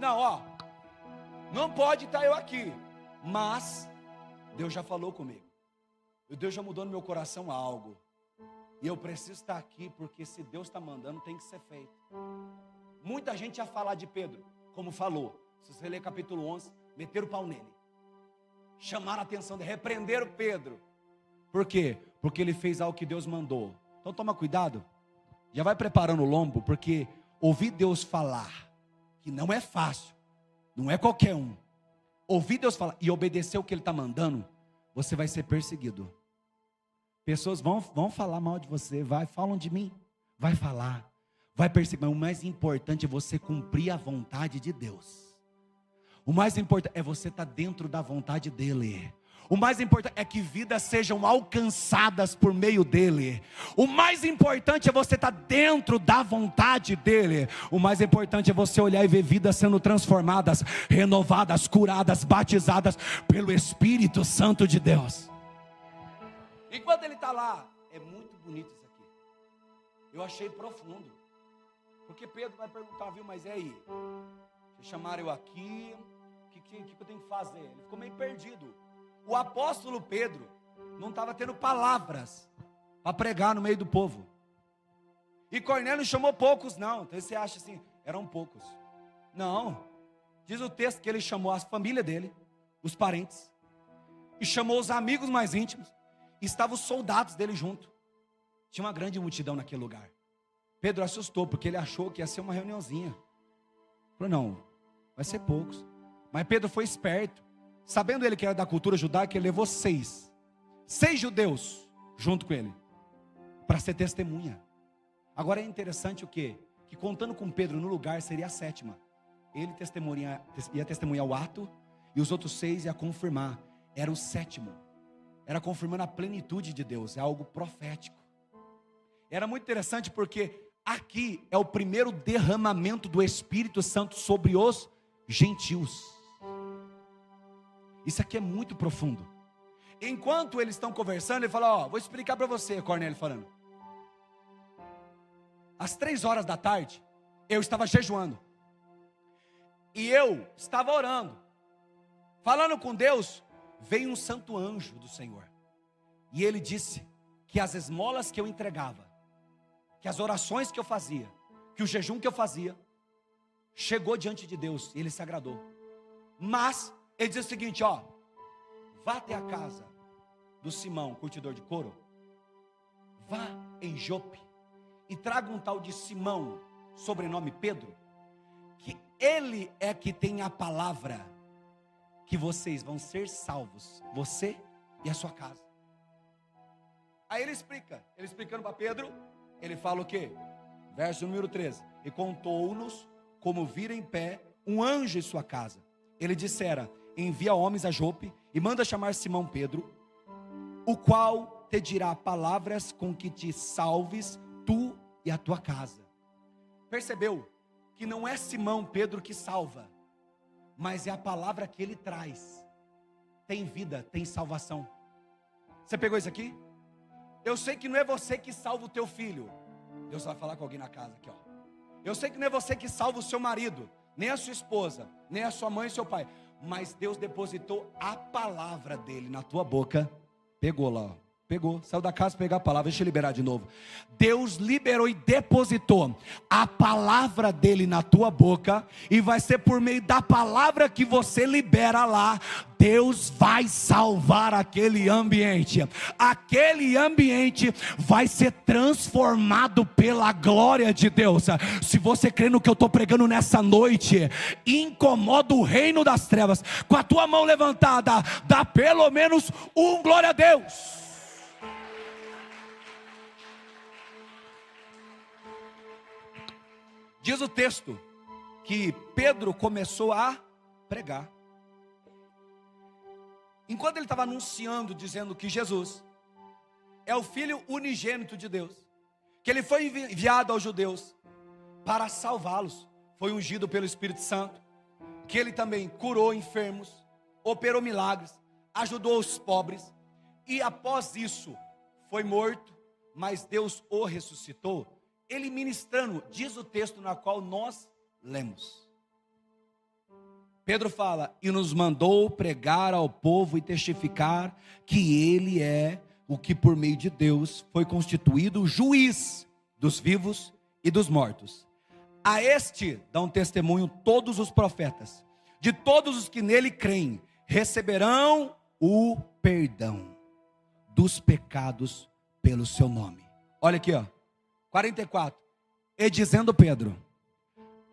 Speaker 2: não pode estar eu aqui, mas Deus já falou comigo, e Deus já mudou no meu coração algo, e eu preciso estar aqui, porque se Deus está mandando, tem que ser feito. Muita gente ia falar de Pedro, como falou. Se você ler capítulo 11, meteram o pau nele, chamaram a atenção dele, repreenderam Pedro. Por quê? Porque ele fez algo que Deus mandou. Então toma cuidado, já vai preparando o lombo, porque ouvir Deus falar, que não é fácil, não é qualquer um. Ouvir Deus falar e obedecer o que Ele está mandando, você vai ser perseguido. Pessoas vão falar mal de você, falam de mim, vai falar, vai perseguir. Mas o mais importante é você cumprir a vontade de Deus. O mais importante é você estar dentro da vontade dEle. O mais importante é que vidas sejam alcançadas por meio dEle. O mais importante é você estar dentro da vontade dEle. O mais importante é você olhar e ver vidas sendo transformadas, renovadas, curadas, batizadas pelo Espírito Santo de Deus. Enquanto ele está lá, é muito bonito isso aqui. Eu achei profundo. Porque Pedro vai perguntar, viu, mas e aí? Vocês chamaram eu aqui, o que eu tenho que fazer? Ele ficou meio perdido. O apóstolo Pedro não estava tendo palavras para pregar no meio do povo. E Cornélio chamou poucos, não. Então você acha assim, eram poucos. Não. Diz o texto que ele chamou a família dele, os parentes, e chamou os amigos mais íntimos, e estavam os soldados dele junto. Tinha uma grande multidão naquele lugar. Pedro assustou, porque ele achou que ia ser uma reuniãozinha. Falou, não, vai ser poucos. Mas Pedro foi esperto. Sabendo ele que era da cultura judaica, ele levou 6 judeus junto com ele, para ser testemunha. Agora é interessante o quê? Que contando com Pedro no lugar, seria a 7ª. Ele ia testemunhar o ato, e os outros 6 ia confirmar. Era o 7º. Era confirmando a plenitude de Deus, é algo profético. Era muito interessante porque aqui é o primeiro derramamento do Espírito Santo sobre os gentios. Isso aqui é muito profundo. Enquanto eles estão conversando, ele fala, vou explicar para você, Cornélio falando. Às 3 da tarde, eu estava jejuando. E eu estava orando. Falando com Deus, veio um santo anjo do Senhor. E ele disse que as esmolas que eu entregava, que as orações que eu fazia, que o jejum que eu fazia, chegou diante de Deus e ele se agradou. Mas ele diz o seguinte, vá até a casa do Simão, curtidor de couro, vá em Jope e traga um tal de Simão, sobrenome Pedro, que ele é que tem a palavra que vocês vão ser salvos, você e a sua casa. Aí ele explicando para Pedro, ele fala o quê? Verso número 13, e contou-nos como vira em pé um anjo em sua casa. Ele dissera, envia homens a Jope e manda chamar Simão Pedro, o qual te dirá palavras com que te salves tu e a tua casa. Percebeu que não é Simão Pedro que salva, mas é a palavra que ele traz. Tem vida, tem salvação. Você pegou isso aqui? Eu sei que não é você que salva o teu filho. Deus vai falar com alguém na casa aqui, Eu sei que não é você que salva o seu marido, nem a sua esposa, nem a sua mãe e seu pai. Mas Deus depositou a palavra dele na tua boca. Pegou lá, Pegou, saiu da casa pegar a palavra, deixa eu liberar de novo. Deus liberou e depositou a palavra dele na tua boca, e vai ser por meio da palavra que você libera lá, Deus vai salvar aquele ambiente vai ser transformado pela glória de Deus. Se você crê no que eu estou pregando nessa noite, incomoda o reino das trevas, com a tua mão levantada, dá pelo menos um glória a Deus. Diz o texto que Pedro começou a pregar. Enquanto ele estava anunciando, dizendo que Jesus é o Filho unigênito de Deus, que ele foi enviado aos judeus para salvá-los, foi ungido pelo Espírito Santo, que ele também curou enfermos, operou milagres, ajudou os pobres, e após isso foi morto, mas Deus o ressuscitou. Ele ministrando, diz o texto na qual nós lemos. Pedro fala, e nos mandou pregar ao povo e testificar que ele é o que por meio de Deus foi constituído juiz dos vivos e dos mortos. A este dão testemunho todos os profetas, de todos os que nele creem, receberão o perdão dos pecados pelo seu nome. Olha aqui, ó. 44, e dizendo Pedro,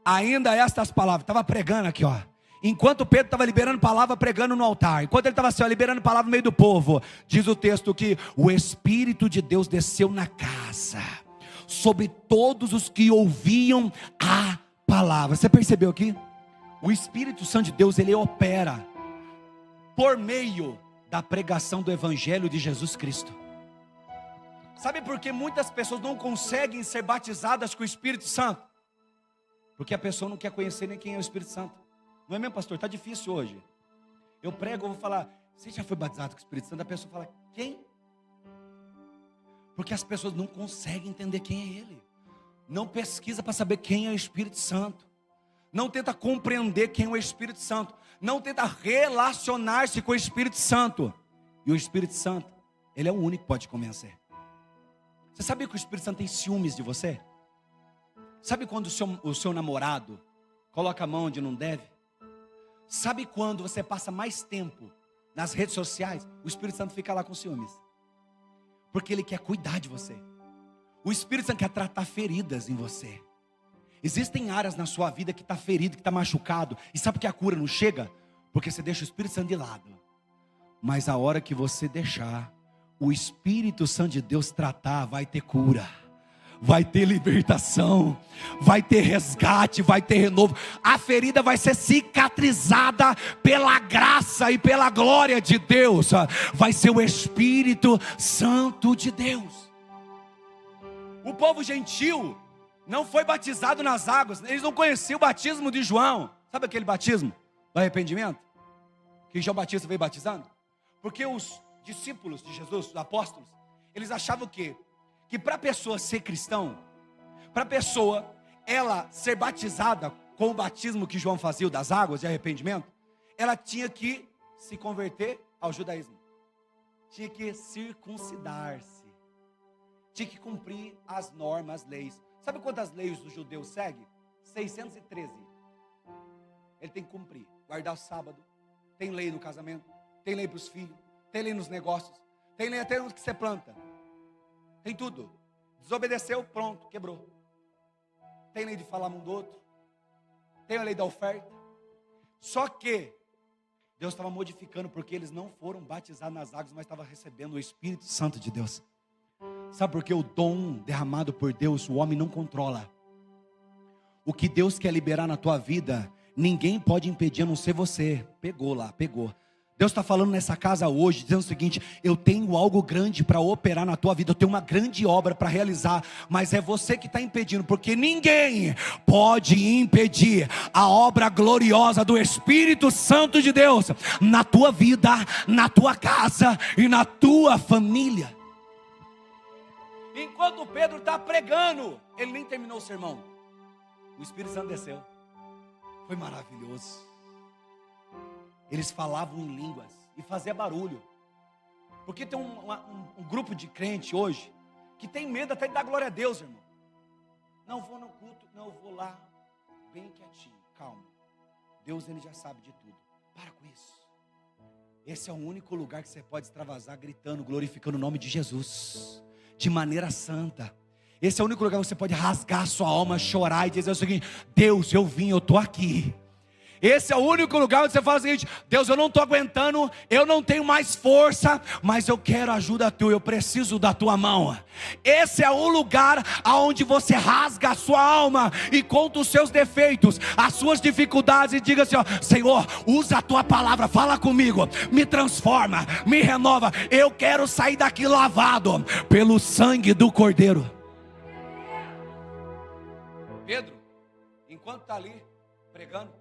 Speaker 2: ainda estas palavras, estava pregando aqui, ó. Enquanto Pedro estava liberando palavra, pregando no altar, enquanto ele estava assim, ó, liberando palavra no meio do povo, diz o texto que o Espírito de Deus desceu na casa, sobre todos os que ouviam a palavra. Você percebeu aqui? O Espírito Santo de Deus, ele opera por meio da pregação do Evangelho de Jesus Cristo. Sabe por que muitas pessoas não conseguem ser batizadas com o Espírito Santo? Porque a pessoa não quer conhecer nem quem é o Espírito Santo. Não é mesmo, pastor? Está difícil hoje. Eu prego, eu vou falar, você já foi batizado com o Espírito Santo? A pessoa fala, quem? Porque as pessoas não conseguem entender quem é Ele. Não pesquisa para saber quem é o Espírito Santo. Não tenta compreender quem é o Espírito Santo. Não tenta relacionar-se com o Espírito Santo. E o Espírito Santo, Ele é o único que pode convencer. Você sabia que o Espírito Santo tem ciúmes de você? Sabe quando o seu namorado coloca a mão onde não deve? Sabe quando você passa mais tempo nas redes sociais? O Espírito Santo fica lá com ciúmes. Porque ele quer cuidar de você. O Espírito Santo quer tratar feridas em você. Existem áreas na sua vida que está ferido, que está machucado. E sabe por que a cura não chega? Porque você deixa o Espírito Santo de lado. Mas a hora que você deixar o Espírito Santo de Deus tratar, vai ter cura, vai ter libertação, vai ter resgate, vai ter renovo. A ferida vai ser cicatrizada pela graça e pela glória de Deus. Vai ser o Espírito Santo de Deus. O povo gentil não foi batizado nas águas, eles não conheciam o batismo de João. Sabe aquele batismo do arrependimento que João Batista veio batizando? Porque os discípulos de Jesus, os apóstolos, eles achavam que para a pessoa ser cristão, para a pessoa ela ser batizada com o batismo que João fazia, das águas de arrependimento, ela tinha que se converter ao judaísmo, tinha que circuncidar-se, tinha que cumprir as normas, as leis. Sabe quantas leis os judeus seguem? 613. Ele tem que cumprir, guardar o sábado, tem lei no casamento, tem lei para os filhos, tem lei nos negócios, tem lei até onde que você planta, tem tudo. Desobedeceu, pronto, quebrou. Tem lei de falar um do outro, tem a lei da oferta. Só que Deus estava modificando, porque eles não foram batizados nas águas, mas estavam recebendo o Espírito Santo de Deus. Sabe por que o dom derramado por Deus, o homem não controla? O que Deus quer liberar na tua vida, ninguém pode impedir, a não ser você. Pegou lá, pegou. Deus está falando nessa casa hoje, dizendo o seguinte: eu tenho algo grande para operar na tua vida, eu tenho uma grande obra para realizar, mas é você que está impedindo, porque ninguém pode impedir a obra gloriosa do Espírito Santo de Deus na tua vida, na tua casa e na tua família. Enquanto Pedro está pregando, ele nem terminou o sermão, o Espírito Santo desceu. Foi maravilhoso. Eles falavam em línguas e fazia barulho. Porque tem um grupo de crente hoje que tem medo até de dar glória a Deus, irmão. Não vou no culto, não, eu vou lá bem quietinho, calma. Deus, ele já sabe de tudo. Para com isso. Esse é o único lugar que você pode extravasar gritando, glorificando o nome de Jesus, de maneira santa. Esse é o único lugar que você pode rasgar a sua alma, chorar e dizer o seguinte: Deus, eu vim, eu estou aqui. Esse é o único lugar onde você fala o seguinte: Deus, eu não estou aguentando, eu não tenho mais força, mas eu quero ajuda tua, eu preciso da tua mão. Esse é o lugar onde você rasga a sua alma e conta os seus defeitos, as suas dificuldades, e diga assim: ó, Senhor, usa a tua palavra, fala comigo, me transforma, me renova. Eu quero sair daqui lavado pelo sangue do Cordeiro. Pedro, enquanto está ali pregando,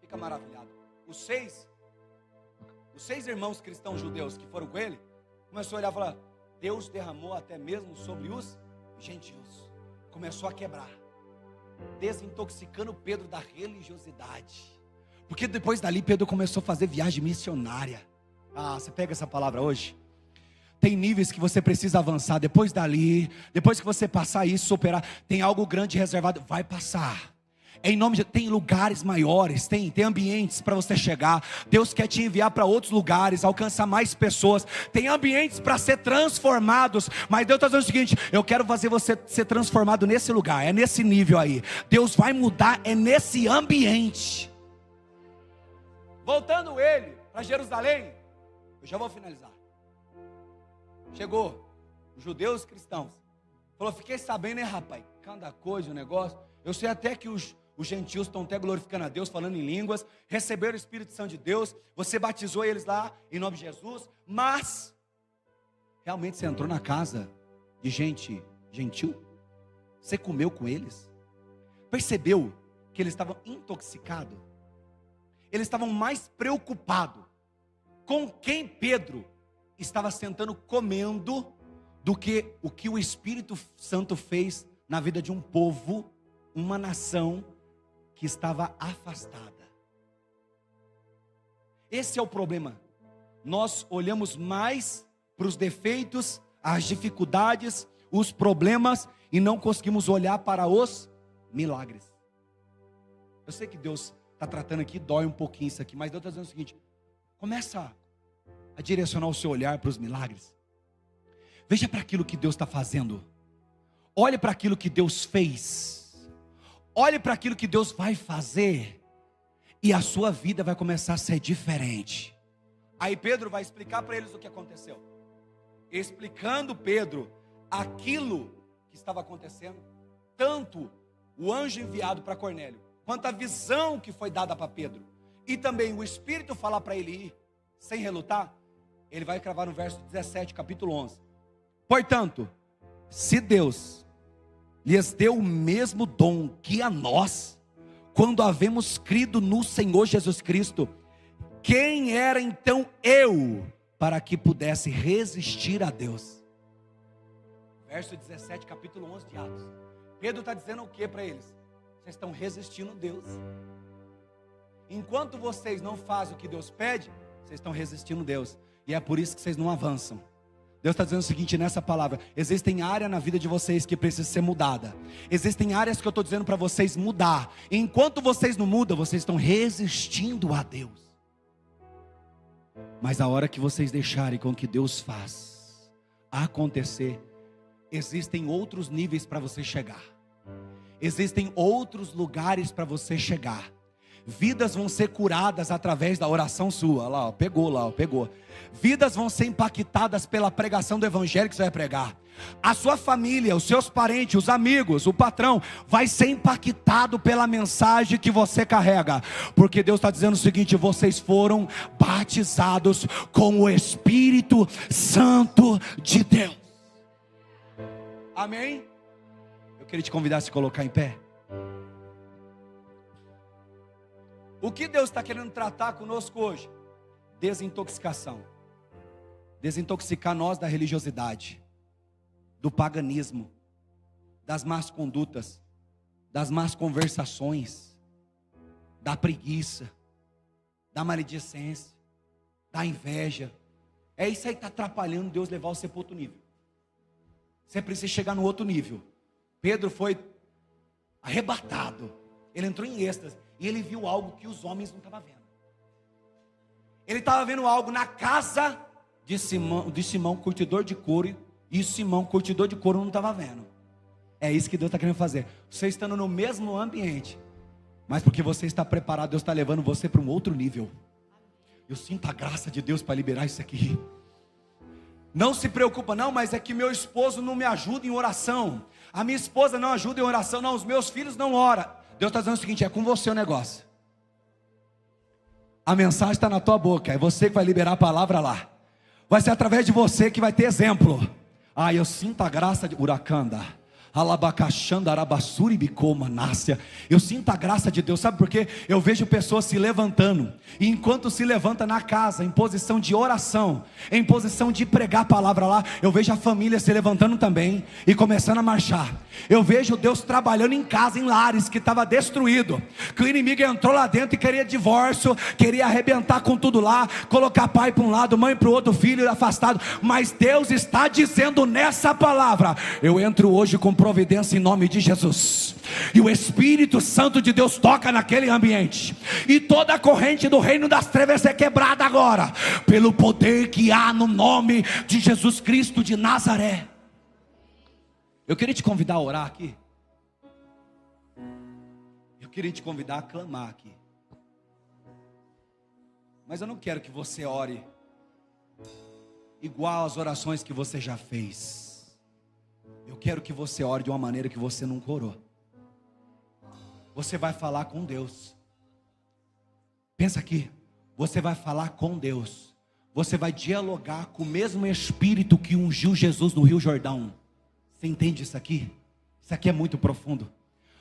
Speaker 2: fica maravilhado. Os seis irmãos cristãos judeus que foram com ele, começou a olhar e falar: Deus derramou até mesmo sobre os gentios. Começou a quebrar, desintoxicando Pedro da religiosidade. Porque depois dali Pedro começou a fazer viagem missionária. Você pega essa palavra hoje? Tem níveis que você precisa avançar. Depois dali, depois que você passar isso, superar, tem algo grande reservado, vai passar. Em nome de, tem lugares maiores, tem ambientes para você chegar. Deus quer te enviar para outros lugares, alcançar mais pessoas. Tem ambientes para ser transformados. Mas Deus está dizendo o seguinte: eu quero fazer você ser transformado nesse lugar, é nesse nível aí. Deus vai mudar, é nesse ambiente. Voltando ele para Jerusalém, eu já vou finalizar. Chegou os judeus cristãos, falou: fiquei sabendo, hein, rapaz, cada coisa, o negócio. Eu sei até que os gentios estão até glorificando a Deus, falando em línguas, receberam o Espírito Santo de Deus, você batizou eles lá em nome de Jesus, mas realmente você entrou na casa de gente gentil? Você comeu com eles? Percebeu que eles estavam intoxicados? Eles estavam mais preocupados com quem Pedro estava sentando comendo do que o que o Espírito Santo fez na vida de um povo, uma nação que estava afastada. Esse é o problema. Nós olhamos mais para os defeitos, as dificuldades, os problemas, e não conseguimos olhar para os milagres. Eu sei que Deus está tratando aqui, dói um pouquinho isso aqui, mas Deus está dizendo o seguinte: começa a direcionar o seu olhar para os milagres. Veja para aquilo que Deus está fazendo. Olhe para aquilo que Deus fez. Olhe para aquilo que Deus vai fazer. E a sua vida vai começar a ser diferente. Aí Pedro vai explicar para eles o que aconteceu. Explicando Pedro aquilo que estava acontecendo, tanto o anjo enviado para Cornélio, quanto a visão que foi dada para Pedro, e também o Espírito falar para ele ir, sem relutar. Ele vai cravar no verso 17, capítulo 11. Portanto, se Deus lhes deu o mesmo dom que a nós, quando havemos crido no Senhor Jesus Cristo, quem era então eu, para que pudesse resistir a Deus? Verso 17, capítulo 11 de Atos. Pedro está dizendo o que para eles? Vocês estão resistindo a Deus. Enquanto vocês não fazem o que Deus pede, vocês estão resistindo a Deus. E é por isso que vocês não avançam. Deus está dizendo o seguinte nessa palavra: existem áreas na vida de vocês que precisam ser mudadas. Existem áreas que eu estou dizendo para vocês mudar. Enquanto vocês não mudam, vocês estão resistindo a Deus. Mas a hora que vocês deixarem com que Deus faz acontecer, existem outros níveis para você chegar. Existem outros lugares para você chegar. Vidas vão ser curadas através da oração sua. Lá, ó, pegou lá, ó, pegou. Vidas vão ser impactadas pela pregação do evangelho que você vai pregar. A sua família, os seus parentes, os amigos, o patrão vai ser impactado pela mensagem que você carrega. Porque Deus está dizendo o seguinte: vocês foram batizados com o Espírito Santo de Deus. Amém? Eu queria te convidar a se colocar em pé. O que Deus está querendo tratar conosco hoje? Desintoxicação. Desintoxicar nós da religiosidade, do paganismo, das más condutas, das más conversações, da preguiça, da maledicência, da inveja, É isso aí que está atrapalhando Deus levar você para outro nível. Você precisa chegar no outro nível. Pedro foi arrebatado. Ele entrou em êxtase. E ele viu algo que os homens não estavam vendo. Ele estava vendo algo na casa de Simão, curtidor de couro. E Simão, curtidor de couro, não estava vendo. É isso que Deus está querendo fazer. Você estando no mesmo ambiente, mas porque você está preparado, Deus está levando você para um outro nível. Eu sinto a graça de Deus para liberar isso aqui. Não se preocupa, não, mas é que meu esposo não me ajuda em oração. A minha esposa não ajuda em oração, não, os meus filhos não oram. Deus está dizendo o seguinte: é com você o negócio. A mensagem está na tua boca, é você que vai liberar a palavra lá. Vai ser através de você que vai ter exemplo. Eu sinto a graça de Uracanda. Eu sinto a graça de Deus, sabe por quê? Eu vejo pessoas se levantando, e enquanto se levanta na casa, em posição de oração, em posição de pregar a palavra lá, eu vejo a família se levantando também, e começando a marchar. Eu vejo Deus trabalhando em casa, em lares que estava destruído, que o inimigo entrou lá dentro e queria divórcio, queria arrebentar com tudo lá, colocar pai para um lado, mãe para o outro, filho afastado, mas Deus está dizendo nessa palavra: eu entro hoje com providência em nome de Jesus, e o Espírito Santo de Deus toca naquele ambiente, e toda a corrente do reino das trevas é quebrada agora, pelo poder que há no nome de Jesus Cristo de Nazaré. Eu queria te convidar a orar aqui. Eu queria te convidar a clamar aqui. Mas eu não quero que você ore igual às orações que você já fez. Eu quero que você ore de uma maneira que você nunca orou. Você vai falar com Deus. Pensa aqui. Você vai falar com Deus. Você vai dialogar com o mesmo Espírito que ungiu Jesus no Rio Jordão. Você entende isso aqui? Isso aqui é muito profundo.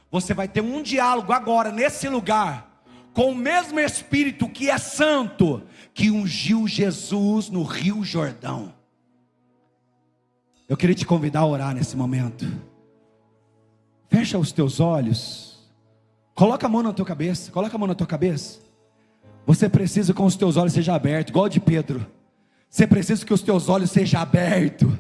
Speaker 2: Você vai ter um diálogo agora, nesse lugar, com o mesmo Espírito que é santo, que ungiu Jesus no Rio Jordão. Eu queria te convidar a orar nesse momento. Fecha os teus olhos. Coloca a mão na tua cabeça. Coloca a mão na tua cabeça. Você precisa que os teus olhos sejam abertos, igual de Pedro. Você precisa que os teus olhos sejam abertos.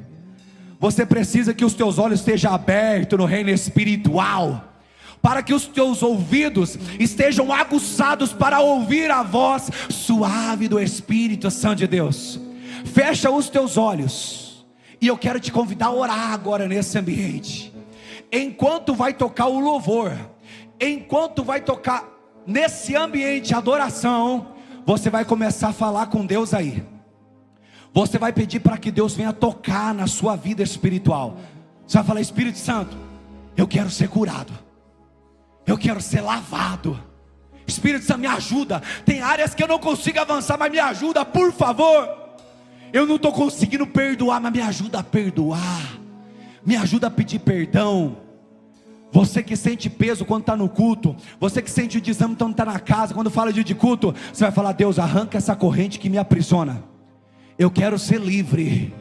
Speaker 2: Você precisa que os teus olhos estejam abertos no reino espiritual, para que os teus ouvidos estejam aguçados para ouvir a voz suave do Espírito Santo de Deus. Fecha os teus olhos, e eu quero te convidar a orar agora nesse ambiente. Enquanto vai tocar o louvor, enquanto vai tocar nesse ambiente a adoração, você vai começar a falar com Deus aí. Você vai pedir para que Deus venha tocar na sua vida espiritual. Você vai falar: Espírito Santo, eu quero ser curado, eu quero ser lavado. Espírito Santo, me ajuda. Tem áreas que eu não consigo avançar, mas me ajuda, por favor. Eu não estou conseguindo perdoar, mas me ajuda a perdoar. Me ajuda a pedir perdão. Você que sente peso quando está no culto, você que sente o desânimo quando está na casa, quando fala de culto, você vai falar: Deus, arranca essa corrente que me aprisiona. Eu quero ser livre.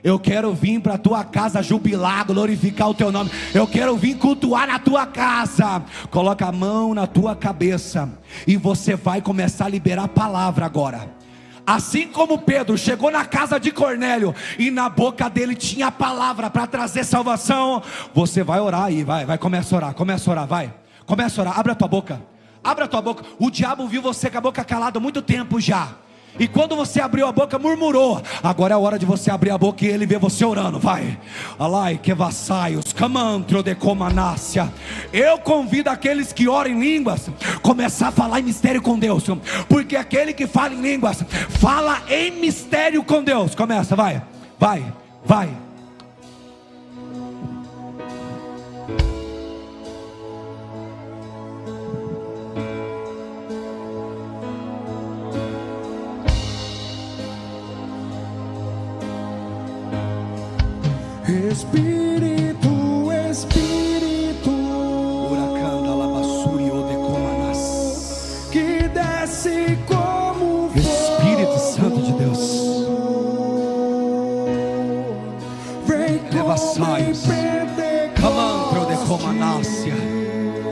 Speaker 2: Eu quero vir para a tua casa jubilar, glorificar o teu nome. Eu quero vir cultuar na tua casa. Coloca a mão na tua cabeça, e você vai começar a liberar a palavra agora. Assim como Pedro chegou na casa de Cornélio, e na boca dele tinha a palavra para trazer salvação, você vai orar aí, vai, começa a orar, vai. Começa a orar, abre a tua boca. Abre a tua boca. O diabo viu você com a boca calada há muito tempo já. E quando você abriu a boca, murmurou. Agora é a hora de você abrir a boca e ele vê você orando. Vai. Alai que vassaios, camantro de comanácia. Eu convido aqueles que oram em línguas começar a falar em mistério com Deus, porque aquele que fala em línguas fala em mistério com Deus. Começa, vai.
Speaker 3: Espírito, Espírito, que desce como fogo,
Speaker 2: Espírito Santo de Deus,
Speaker 3: vem como em
Speaker 2: camantro de
Speaker 3: Pentecostes.
Speaker 2: comanácia,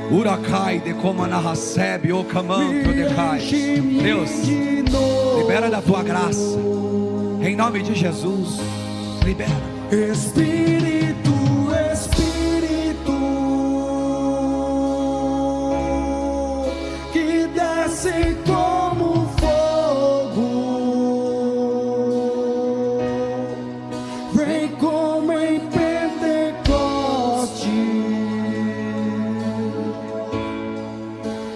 Speaker 2: uracai de comanahasebe, o camantro de cai. Deus, libera da tua graça. Em nome de Jesus, libera.
Speaker 3: Espírito, que desce como fogo, vem como em Pentecoste,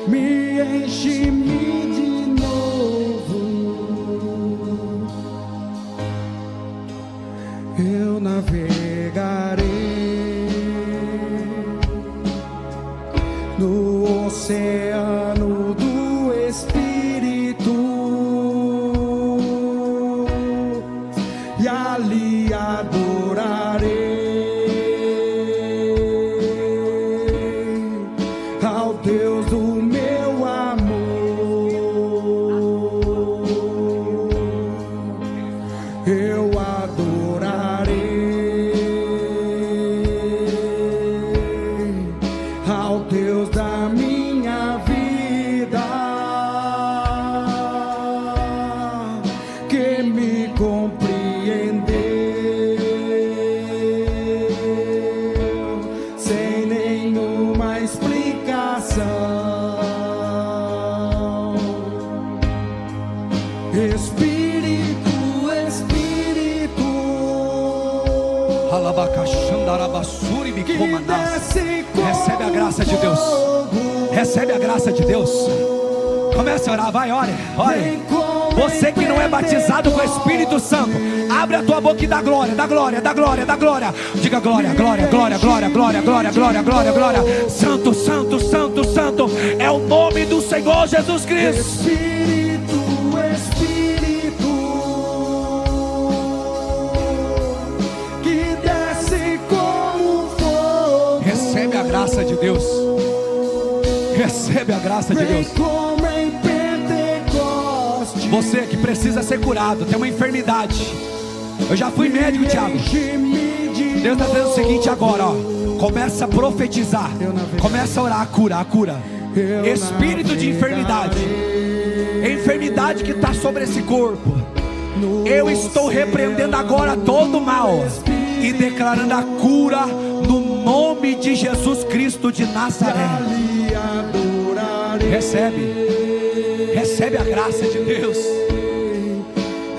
Speaker 3: me enche-me de novo. Eu navegarei no oceano do Espírito e ali adorarei ao Deus do meu amor. Eu adorarei ao Deus da minha vida, que me compreendeu sem nenhuma explicação. Espírito, que desce como
Speaker 2: recebe a graça de Deus. Recebe a graça de Deus. Comece a orar, vai, ore, ore. Você que não é batizado com o Espírito Santo, abre a tua boca e dá glória, dá glória, dá glória, dá glória. Diga glória, glória, glória, glória, glória, glória, glória, glória, glória. Santo, santo, santo, santo é o nome do Senhor Jesus Cristo.
Speaker 3: Espírito, que desce como fogo,
Speaker 2: Recebe a graça de Deus. Recebe a graça de Deus.
Speaker 3: como em Pentecoste.
Speaker 2: Você que precisa ser curado, tem uma enfermidade. Eu já fui médico, Tiago. Deus está dizendo o seguinte agora, ó. Começa a profetizar. Começa a orar a cura, a cura. Espírito de enfermidade, enfermidade que está sobre esse corpo, eu estou repreendendo agora todo o mal e declarando a cura no nome de Jesus Cristo de Nazaré. Recebe, recebe a graça de Deus.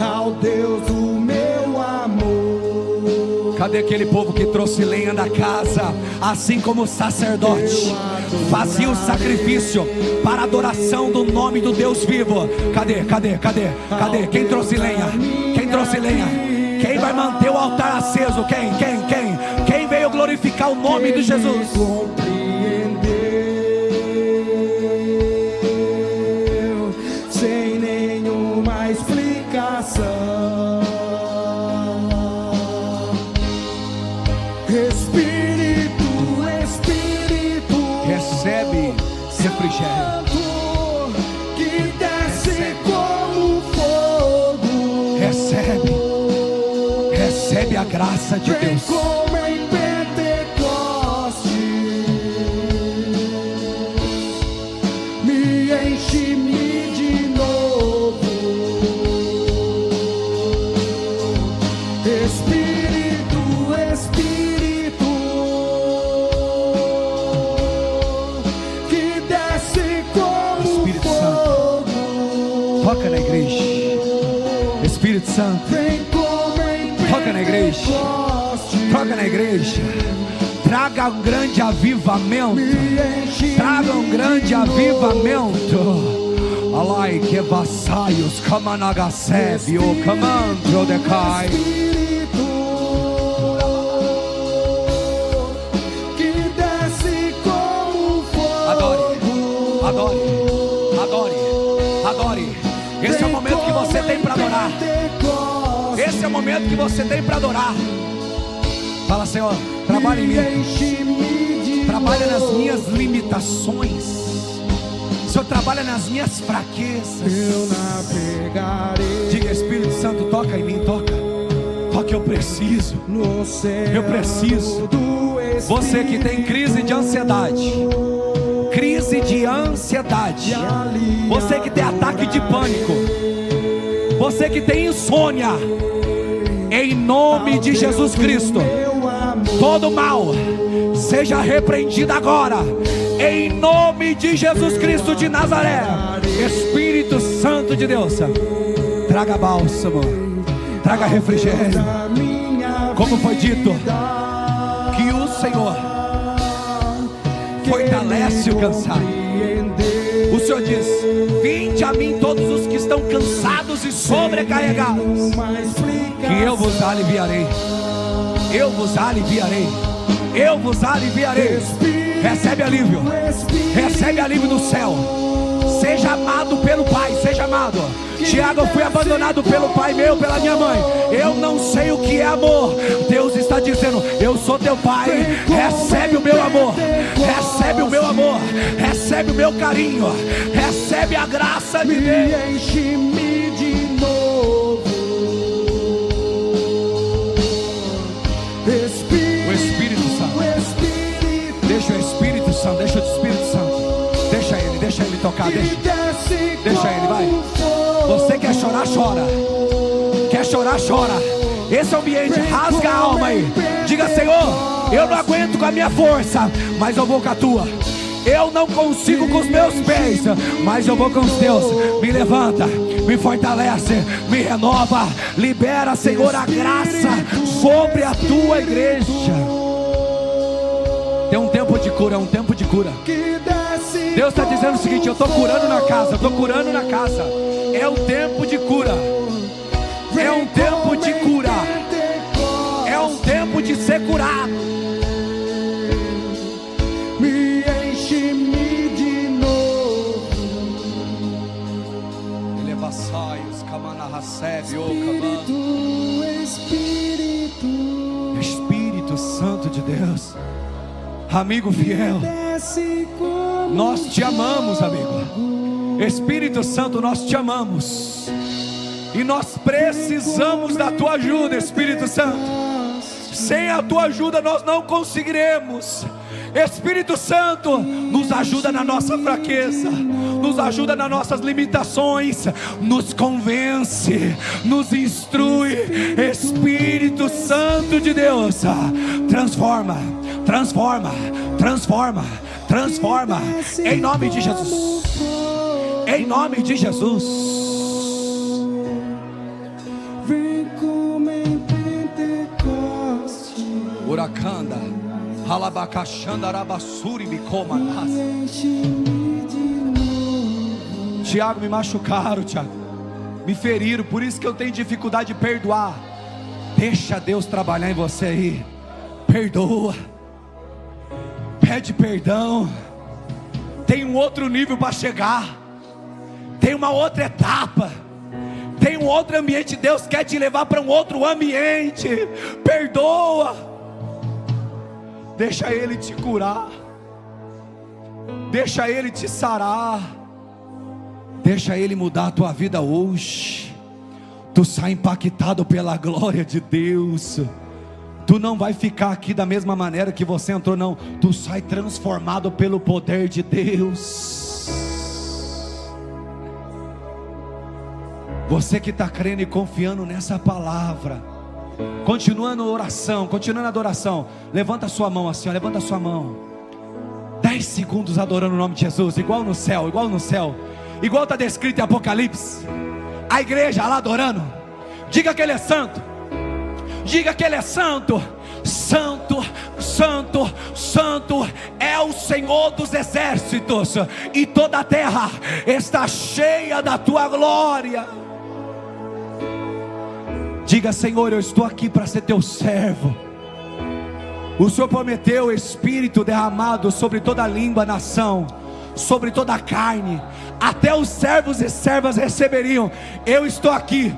Speaker 3: Ao Deus do meu amor.
Speaker 2: Cadê aquele povo que trouxe lenha da casa, assim como o sacerdote fazia o sacrifício para a adoração do nome do Deus vivo? Cadê, cadê, cadê, cadê? Quem trouxe lenha? Quem trouxe lenha? Quem vai manter o altar aceso? Quem veio glorificar o nome de Jesus?
Speaker 3: Sem nenhuma explicação. Espírito,
Speaker 2: recebe refrigério.
Speaker 3: que desce como fogo.
Speaker 2: Recebe a graça de
Speaker 3: Vem
Speaker 2: Deus.
Speaker 3: como em Pentecoste, me enche-me de novo. Espírito, que desce como
Speaker 2: Espírito
Speaker 3: fogo.
Speaker 2: Toca na igreja. Espírito Santo,
Speaker 3: Vem como em
Speaker 2: toca na igreja. Toca na igreja. Traga um grande avivamento. Traga um grande avivamento. Alai que vassaios, Kamanagasebe, o Kamandro de Kai.
Speaker 3: Que desce como fogo.
Speaker 2: Adore, adore, adore, adore. Esse é o momento que você tem para adorar. Esse é o momento que você tem para adorar. Fala, Senhor, trabalha em mim. Trabalha nas minhas limitações. Senhor, trabalha nas minhas fraquezas.
Speaker 3: Eu navegarei.
Speaker 2: Diga, Espírito Santo, toca em mim, toca. Toca, eu preciso. Eu preciso. Você que tem crise de ansiedade, crise de ansiedade, você que tem ataque de pânico, você que tem insônia, Em nome de Jesus Cristo, todo mal seja repreendido agora. Em nome de Jesus Cristo de Nazaré. Espírito Santo de Deus, traga bálsamo, traga refrigério. Como foi dito, que o Senhor fortalece o cansado. O Senhor diz: vinde a mim todos os que estão cansados e sobrecarregados, que eu vos aliviarei. Eu vos aliviarei. Eu vos aliviarei. Recebe alívio. Recebe alívio do céu. Seja amado pelo Pai. Seja amado. Tiago, eu fui abandonado pelo pai meu, pela minha mãe. Eu não sei o que é amor. Deus está dizendo: eu sou teu pai. Recebe o meu amor. Recebe o meu amor. Recebe o meu carinho. Recebe a graça de Deus.
Speaker 3: Enche-me de novo.
Speaker 2: O Espírito Santo. Deixa o Espírito Santo. Deixa o Espírito Santo. Deixa ele tocar. Deixa ele, vai. Você quer chorar, chora. Quer chorar, chora. Esse ambiente, rasga a alma aí. Diga: Senhor, eu não aguento com a minha força, mas eu vou com a tua. Eu não consigo com os meus pés, mas eu vou com os teus. Me levanta, me fortalece, me renova. Libera, Senhor, a graça sobre a tua igreja. Tem um tempo de cura, um tempo de cura. Deus está dizendo o seguinte: eu estou curando na casa, eu estou curando na casa. É um tempo de cura. É um tempo de cura. É um tempo de ser curado.
Speaker 3: Me enche-me de novo.
Speaker 2: Ele vassai os camana recebe o
Speaker 3: Espírito,
Speaker 2: Espírito Santo de Deus, amigo fiel, nós te amamos, amigo. Espírito Santo, nós te amamos. E nós precisamos da tua ajuda, Espírito Santo. Sem a tua ajuda nós não conseguiremos. Espírito Santo, nos ajuda na nossa fraqueza, nos ajuda nas nossas limitações, nos convence, nos instrui. Espírito Santo de Deus, transforma, transforma, transforma, transforma, em nome de Jesus. Em nome de Jesus.
Speaker 3: vem como em Pentecoste.
Speaker 2: Uracanda, halabacachanda, arabassuri, bicomanas.
Speaker 3: Enche-me de novo.
Speaker 2: Tiago, me machucaram, Tiago, me feriram, por isso que eu tenho dificuldade de perdoar. Deixa Deus trabalhar em você aí. Perdoa, pede perdão. Tem um outro nível para chegar. Tem uma outra etapa. Tem um outro ambiente. Deus quer te levar para um outro ambiente. Perdoa. Deixa Ele te curar. Deixa Ele te sarar. Deixa Ele mudar a tua vida hoje. Tu sai impactado pela glória de Deus. Tu não vai ficar aqui da mesma maneira que você entrou, não. Tu sai transformado pelo poder de Deus. Você que está crendo e confiando nessa palavra, continuando a oração, continuando a adoração, levanta a sua mão assim, ó, levanta a sua mão. 10 segundos adorando o nome de Jesus, igual no céu, igual no céu, igual está descrito em Apocalipse. A igreja lá adorando. Diga que Ele é santo. Diga que Ele é santo. Santo, santo, santo é o Senhor dos exércitos, e toda a terra está cheia da tua glória. Diga: Senhor, eu estou aqui para ser teu servo. O Senhor prometeu Espírito derramado sobre toda língua, nação, sobre toda a carne. Até os servos e servas receberiam. Eu estou aqui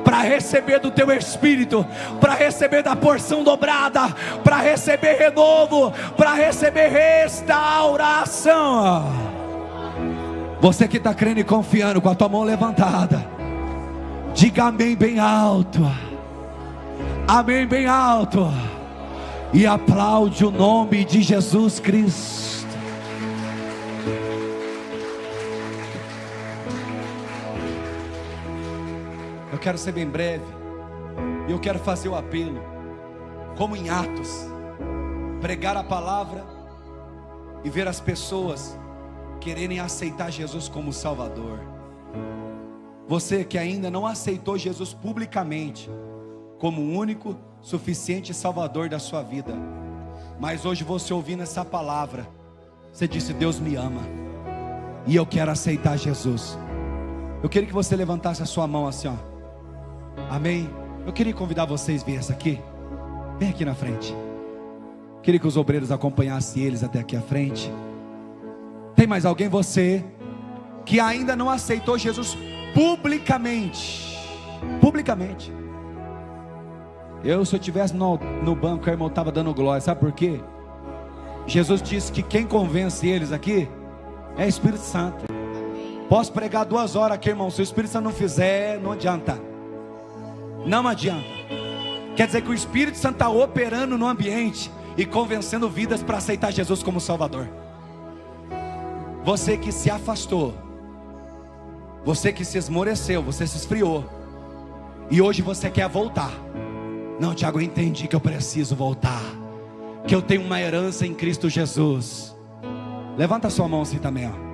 Speaker 2: para receber do teu Espírito, para receber da porção dobrada, para receber renovo, para receber restauração. Você que está crendo e confiando, com a tua mão levantada, diga amém bem alto. Amém bem alto. E aplaude o nome de Jesus Cristo. Eu quero ser bem breve. E eu quero fazer o apelo, como em Atos, pregar a palavra e ver as pessoas quererem aceitar Jesus como Salvador. Você que ainda não aceitou Jesus publicamente como o único, suficiente Salvador da sua vida, mas hoje você ouvindo essa palavra, você disse: Deus me ama e eu quero aceitar Jesus. Eu queria que você levantasse a sua mão assim, ó. Amém? Eu queria convidar vocês a vir essa aqui. Vem aqui na frente. Queria que os obreiros acompanhassem eles até aqui à frente. Tem mais alguém, você que ainda não aceitou Jesus publicamente? Publicamente. Se eu estivesse no banco, o irmão estava dando glória. Sabe por quê? Jesus disse que quem convence eles aqui é o Espírito Santo. Posso pregar 2 horas aqui, irmão. Se o Espírito Santo não fizer, não adianta. Não adianta. Quer dizer que o Espírito Santo está operando no ambiente e convencendo vidas para aceitar Jesus como Salvador. Você que se afastou, você que se esmoreceu, você se esfriou, e hoje você quer voltar. Não, Tiago, eu entendi que eu preciso voltar, que eu tenho uma herança em Cristo Jesus. Levanta a sua mão assim também, ó.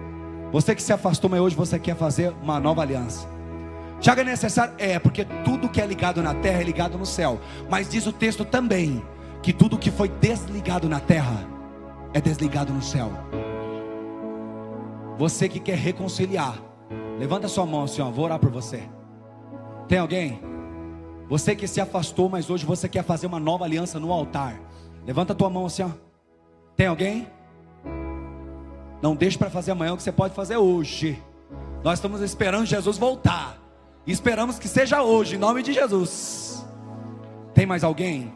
Speaker 2: Você que se afastou, mas hoje você quer fazer uma nova aliança. Tiago, é necessário? É, porque tudo que é ligado na terra é ligado no céu. Mas diz o texto também que tudo que foi desligado na terra é desligado no céu. Você que quer reconciliar, levanta a sua mão assim, ó, vou orar por você. Tem alguém? Você que se afastou, mas hoje você quer fazer uma nova aliança no altar. Levanta a tua mão assim, ó. Tem alguém? Não deixe para fazer amanhã o que você pode fazer hoje. Nós estamos esperando Jesus voltar. E esperamos que seja hoje, em nome de Jesus. Tem mais alguém?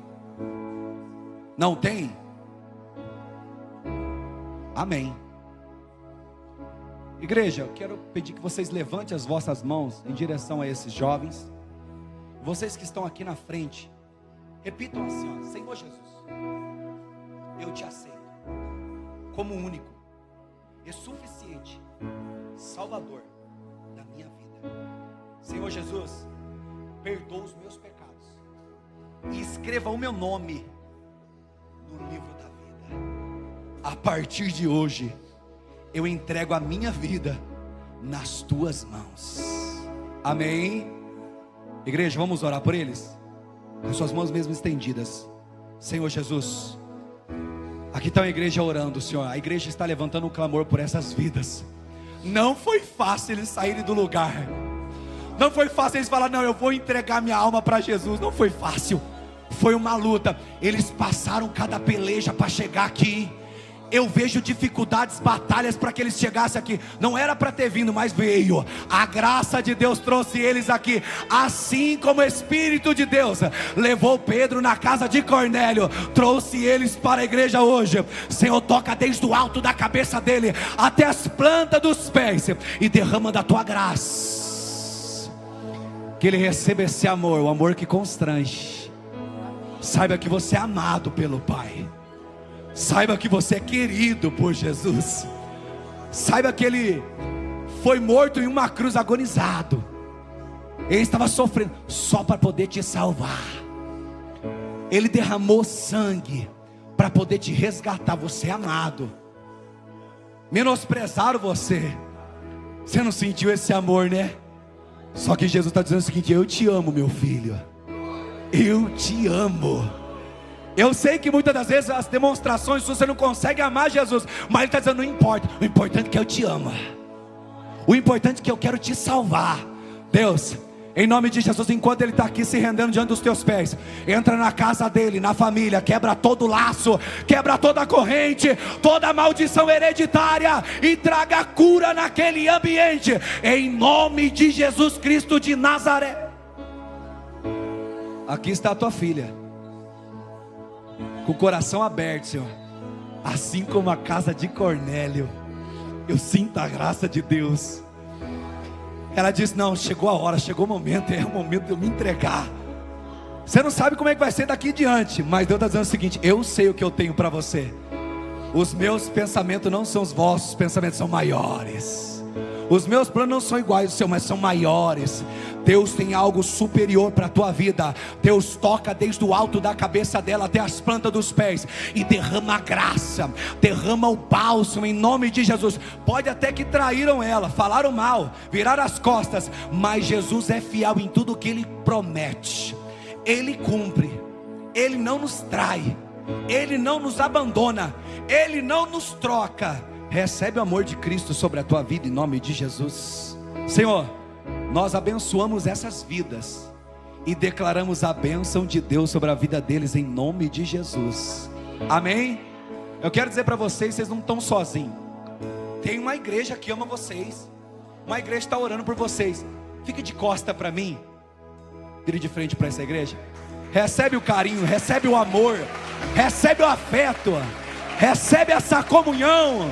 Speaker 2: Não tem? Amém. Igreja, eu quero pedir que vocês levantem as vossas mãos em direção a esses jovens. Vocês que estão aqui na frente, repitam assim, ó: Senhor Jesus, eu te aceito como único e suficiente Salvador da minha vida. Senhor Jesus, perdoa os meus pecados e escreva o meu nome no livro da vida. A partir de hoje, eu entrego a minha vida nas tuas mãos. Amém? Igreja, vamos orar por eles? Com suas mãos mesmo estendidas. Senhor Jesus, aqui está a igreja orando, Senhor. A igreja está levantando um clamor por essas vidas. Não foi fácil eles saírem do lugar. Não foi fácil eles falarem: não, eu vou entregar minha alma para Jesus. Não foi fácil. Foi uma luta. Eles passaram cada peleja para chegar aqui. Eu vejo dificuldades, batalhas para que eles chegassem aqui. Não era para ter vindo, mas veio. A graça de Deus trouxe eles aqui. Assim como o Espírito de Deus levou Pedro na casa de Cornélio, trouxe eles para a igreja hoje. Senhor, toca desde o alto da cabeça dele até as plantas dos pés e derrama da tua graça. Que ele receba esse amor, o amor que constrange. Saiba que você é amado pelo Pai. Saiba que você é querido por Jesus. Saiba que Ele foi morto em uma cruz agonizado. Ele estava sofrendo só para poder te salvar. Ele derramou sangue para poder te resgatar. Você é amado. Menosprezaram você. Você não sentiu esse amor, né? Só que Jesus está dizendo o seguinte: eu te amo, meu filho. Eu te amo. Eu sei que muitas das vezes as demonstrações você não consegue amar Jesus, mas Ele está dizendo: não importa, o importante é que eu te amo. O importante é que eu quero te salvar. Deus, em nome de Jesus, enquanto ele está aqui se rendendo diante dos teus pés, entra na casa dele, na família, quebra todo laço, quebra toda corrente, toda maldição hereditária e traga cura naquele ambiente, em nome de Jesus Cristo de Nazaré. Aqui está a tua filha, com o coração aberto, Senhor. Assim como a casa de Cornélio, eu sinto a graça de Deus. Ela disse: não, chegou a hora, chegou o momento, é o momento de eu me entregar. Você não sabe como é que vai ser daqui em diante, mas Deus está dizendo o seguinte: eu sei o que eu tenho para você. Os meus pensamentos não são os vossos pensamentos, são maiores. Os meus planos não são iguais aos seus, mas são maiores. Deus tem algo superior para a tua vida. Deus toca desde o alto da cabeça dela até as plantas dos pés e derrama a graça, derrama o bálsamo em nome de Jesus. Pode até que traíram ela, falaram mal, viraram as costas, mas Jesus é fiel em tudo que Ele promete. Ele cumpre, Ele não nos trai, Ele não nos abandona, Ele não nos troca. Recebe o amor de Cristo sobre a tua vida em nome de Jesus. Senhor, nós abençoamos essas vidas e declaramos a bênção de Deus sobre a vida deles em nome de Jesus. Amém? Eu quero dizer para vocês, vocês não estão sozinhos. Tem uma igreja que ama vocês. Uma igreja está orando por vocês. Fique de costa para mim. Vire de frente para essa igreja. Recebe o carinho, recebe o amor, recebe o afeto, recebe essa comunhão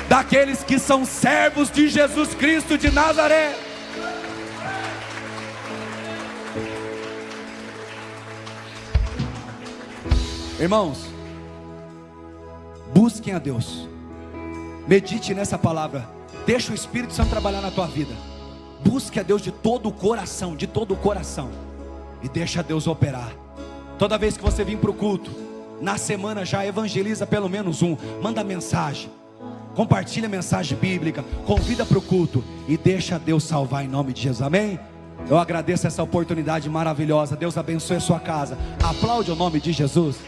Speaker 2: daqueles que são servos de Jesus Cristo de Nazaré. Irmãos, busquem a Deus, medite nessa palavra, deixa o Espírito Santo trabalhar na tua vida. Busque a Deus de todo o coração, e deixa Deus operar. Toda vez que você vir para o culto, na semana já evangeliza pelo menos um, manda mensagem, compartilha a mensagem bíblica, convida para o culto e deixa Deus salvar em nome de Jesus. Amém? Eu agradeço essa oportunidade maravilhosa. Deus abençoe a sua casa. Aplaude o nome de Jesus.